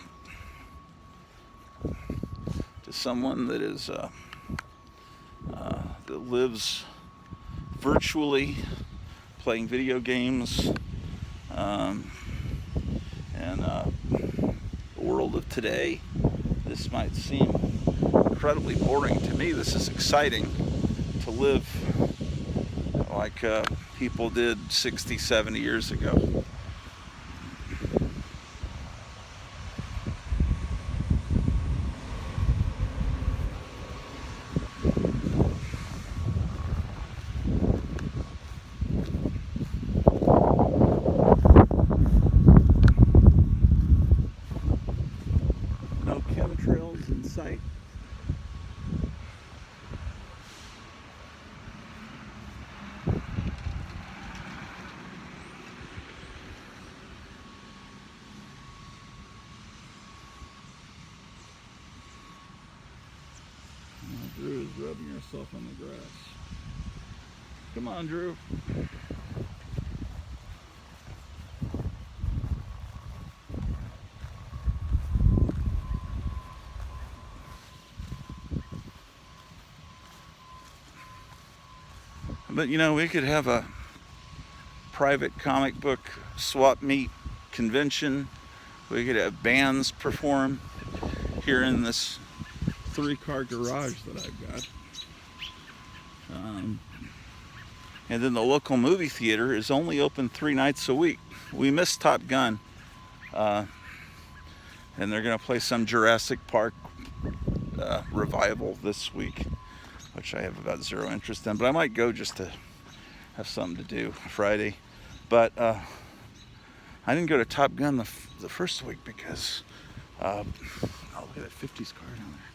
A: To someone that is that lives virtually, playing video games, and the world of today, this might seem incredibly boring. To me, this is exciting. To live like people did 60, 70 years ago. rubbing yourself on the grass. Come on, Drew. But you know, we could have a private comic book swap meet convention. We could have bands perform here in this 3-car garage that I've got. And then the local movie theater is only open 3 nights a week. We missed Top Gun. And they're going to play some Jurassic Park revival this week, which I have about zero interest in. But I might go just to have something to do Friday. But I didn't go to Top Gun the first week because, oh, look at that 50s car down there.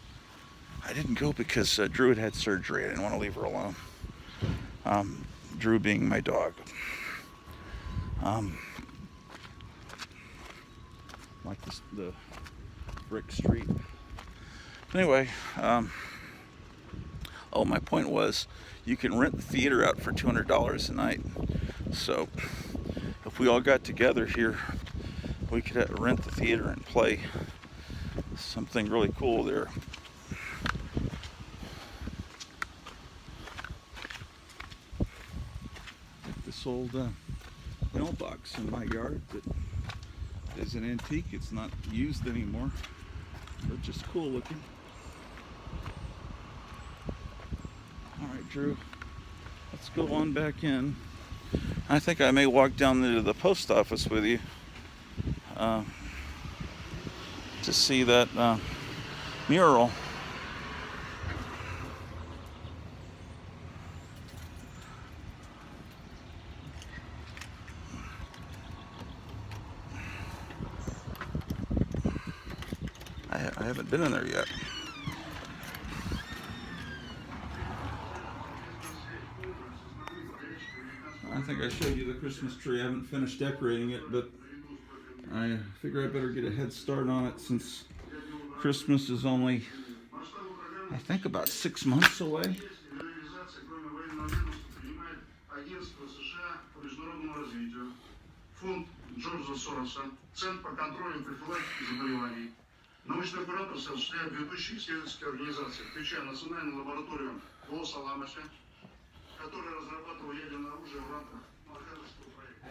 A: I didn't go because Drew had surgery. I didn't want to leave her alone. Drew being my dog. Like the brick street. Anyway, oh, my point was, you can rent the theater out for $200 a night. So, if we all got together here, we could rent the theater and play something really cool there. Like this old mailbox in my yard that is an antique. It's not used anymore, but just cool looking. Alright, Drew, let's go on back in. I think I may walk down to the post office with you to see that mural. I haven't been in there yet. I think I showed you the Christmas tree. I haven't finished decorating it, but I figure I better get a head start on it since Christmas is only, I think, about 6 months away.
I: Научный куратор осуществляет ведущие исследовательские организации, включая Национальную лабораторию в Лос-Аламосе, которая разрабатывала ядерное оружие в рамках Манхэттенского проекта.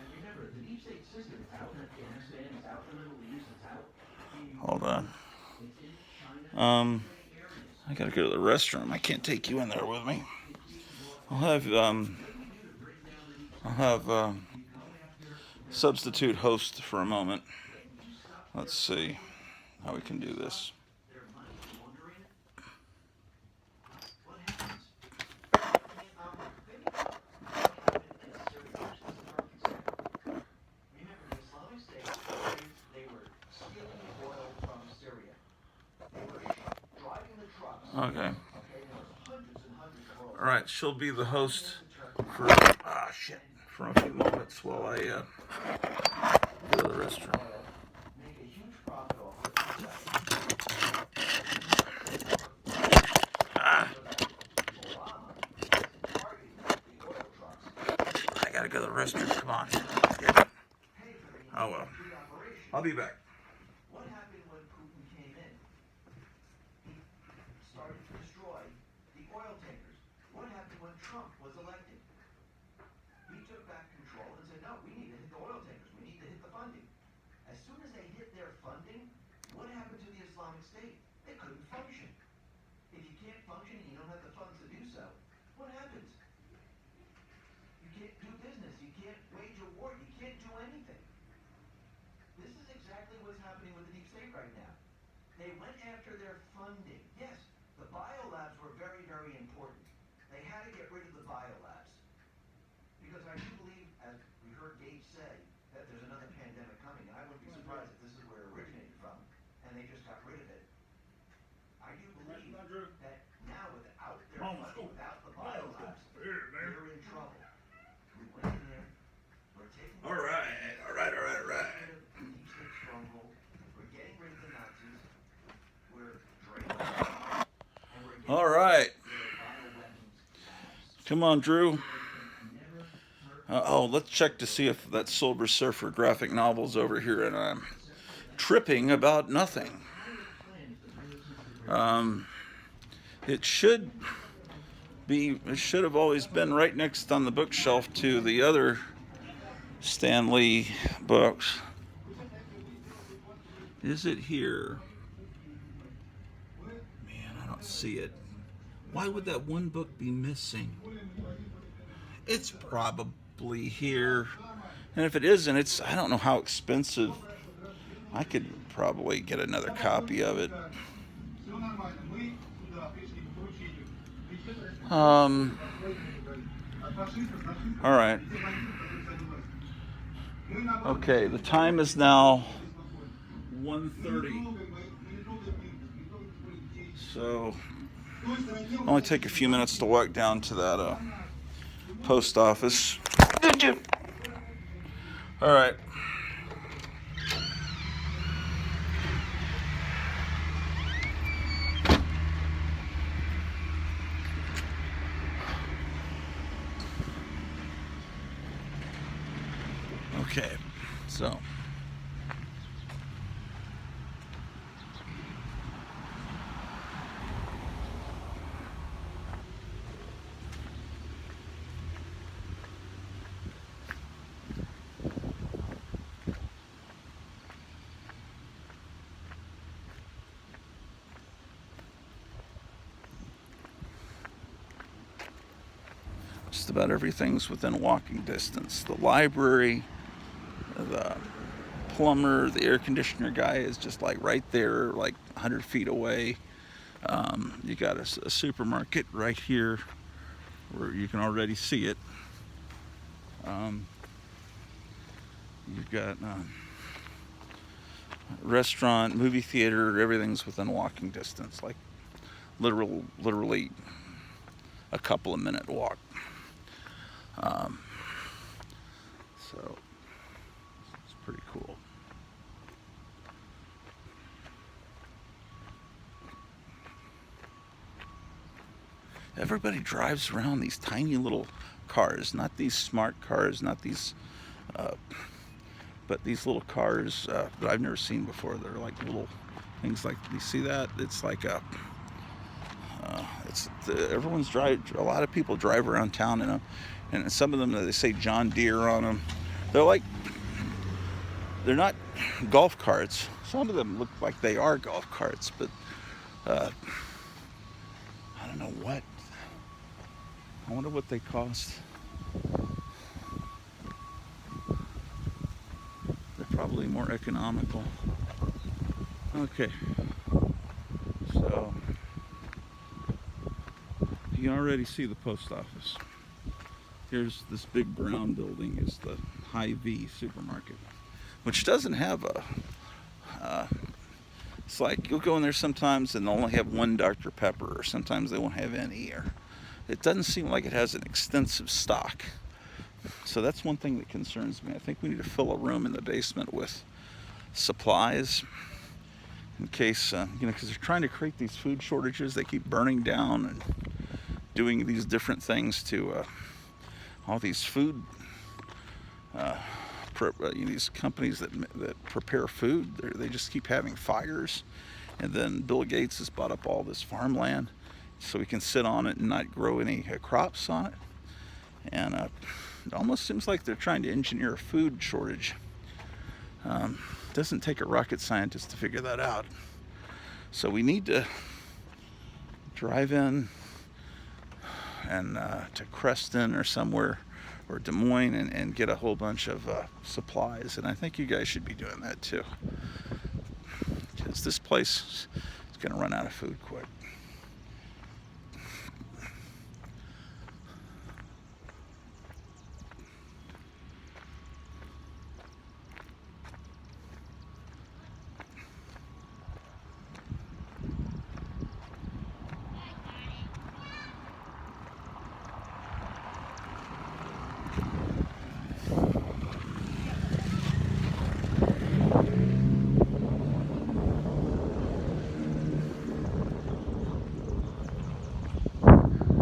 A: Hold on. I gotta go to the restroom. I can't take you in there with me. I'll have substitute host for a moment. Let's see how we can do this. Okay. All right, she'll be the host for for a few moments while I go to the restroom. I gotta go to the restroom. Come on. Oh well. I'll be back.
J: Trump was elected. He took back control and said, no, we need to hit the oil tankers. We need to hit the funding. As soon as they hit their funding, what happened to the Islamic State? They couldn't function. If you can't function and you don't have the funds to do so, what happens? You can't do business. You can't wage a war. You can't do anything. This is exactly what's happening with the deep state right now. They went after their funding. Yes, the biolabs were very, very important. They had to get rid of the biolabs. Because I do believe, as we heard Gates say, that there's another pandemic coming, and I wouldn't be surprised if this is where it originated from, and they just got rid of it. I do believe that now, without their funding, without the biolabs, they're in trouble. We went in there, we're taking...
A: All right.
J: Deep state stronghold, we're getting rid of the Nazis, we're draining them, and we're getting...
A: All right. Come on, Drew. Oh, let's check to see if that Silver Surfer graphic novel's over here, and I'm tripping about nothing. It should have always been right next on the bookshelf to the other Stan Lee books. Is it here? Man, I don't see it. Why would that one book be missing? It's probably here. And if it isn't, I don't know how expensive. I could probably get another copy of it. All right. Okay, the time is now 1:30. So it'll only take a few minutes to walk down to that post office. Did you? All right. Okay, so just about everything's within walking distance. The library, the plumber, the air conditioner guy is just like right there, like 100 feet away. You got a supermarket right here where you can already see it. You've got restaurant, movie theater, everything's within walking distance, like literally a couple of minute walk. So it's pretty cool. Everybody drives around these tiny little cars, not these smart cars, not these, but these little cars that I've never seen before. They're like little things like, you see that? It's like a, everyone's a lot of people drive around town in them, and some of them, they say John Deere on them. They're not golf carts. Some of them look like they are golf carts, but I don't know what. I wonder what they cost. They're probably more economical. Okay, so you can already see the post office. Here's this big brown building is the Hyvee Supermarket, which doesn't have it's like you'll go in there sometimes and they'll only have one Dr. Pepper, or sometimes they won't have any, or it doesn't seem like it has an extensive stock. So that's one thing that concerns me. I think we need to fill a room in the basement with supplies in case, because they're trying to create these food shortages. They keep burning down and doing these different things to all these food, these companies that prepare food. They just keep having fires. And then Bill Gates has bought up all this farmland so we can sit on it and not grow any crops on it. And it almost seems like they're trying to engineer a food shortage. It doesn't take a rocket scientist to figure that out. So we need to drive in and to Creston or somewhere, or Des Moines, and get a whole bunch of supplies. And I think you guys should be doing that too, because this place is going to run out of food quick.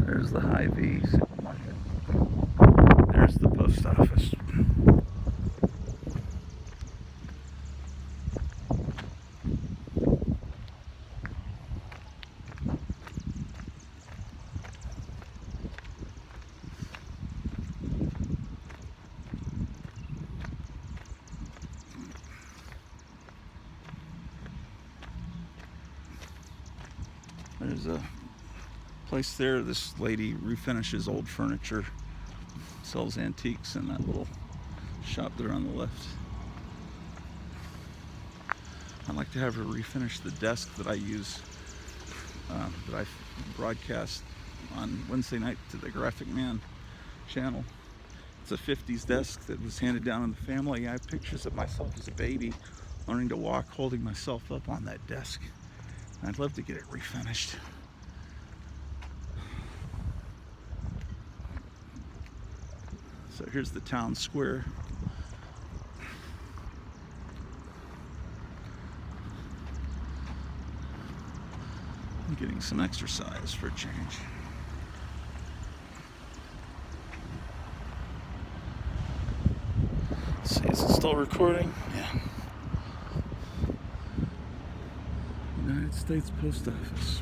A: There's the Hyvee Supermarket. There's a place there. This lady refinishes old furniture, sells antiques in that little shop there on the left. I'd like to have her refinish the desk that I use, that I broadcast on Wednesday night to the Graphic Man channel. It's a 50s desk that was handed down in the family. I have pictures of myself as a baby learning to walk, holding myself up on that desk. And I'd love to get it refinished. So here's the town square. I'm getting some exercise for a change. Let's see, is it still recording? Yeah. United States Post Office.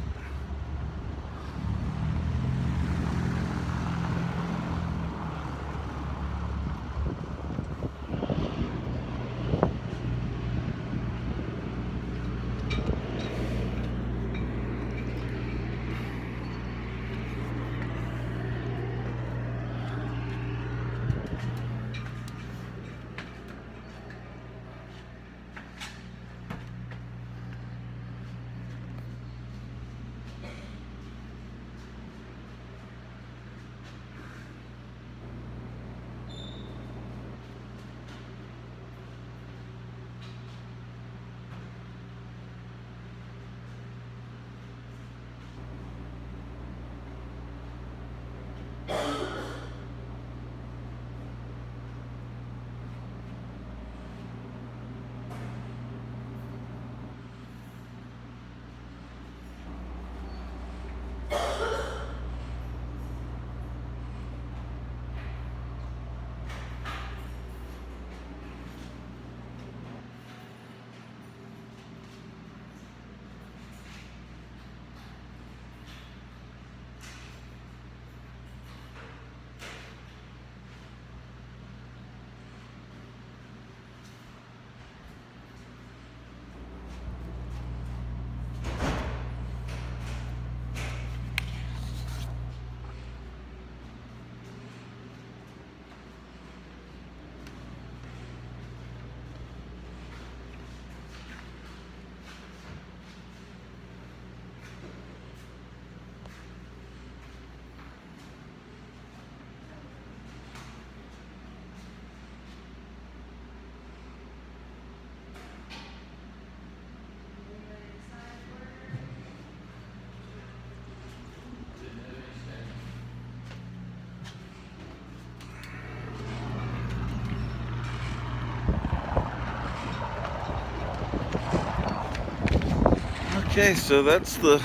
A: Okay, so that's the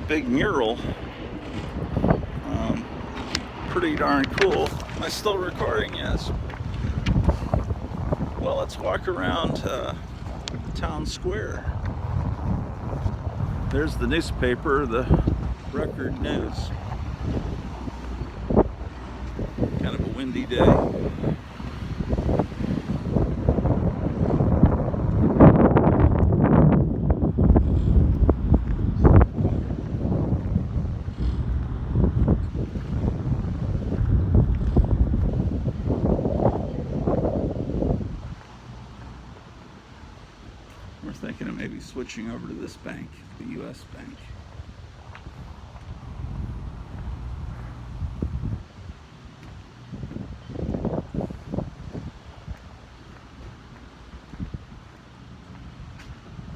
A: big mural. Pretty darn cool. Am I still recording? Yes. Well, let's walk around the town square. There's the newspaper, the Record News. Kind of a windy day. We're thinking of maybe switching over to this bank, the U.S. Bank.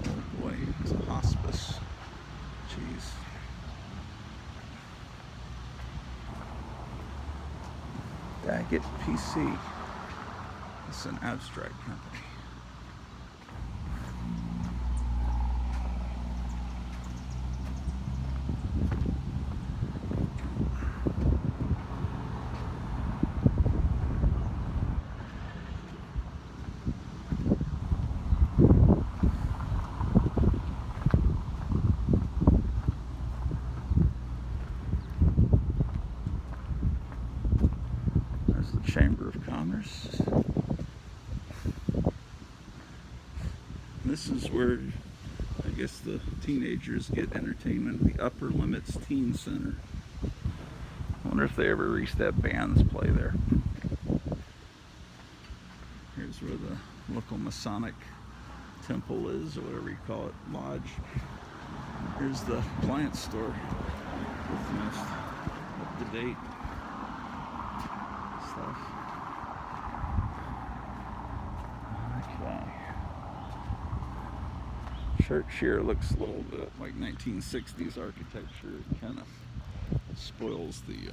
A: Oh boy, it's a hospice. Jeez. Daggett PC. It's an abstract company. Chamber of Commerce. This is where guess the teenagers get entertainment. The Upper Limits Teen Center. I wonder if they ever used to have bands play there. Here's where the local Masonic temple is, or whatever you call it, lodge. Here's the appliance store. With most up-to-date stuff. Okay. Church here looks a little bit like 1960s architecture. It kind of spoils the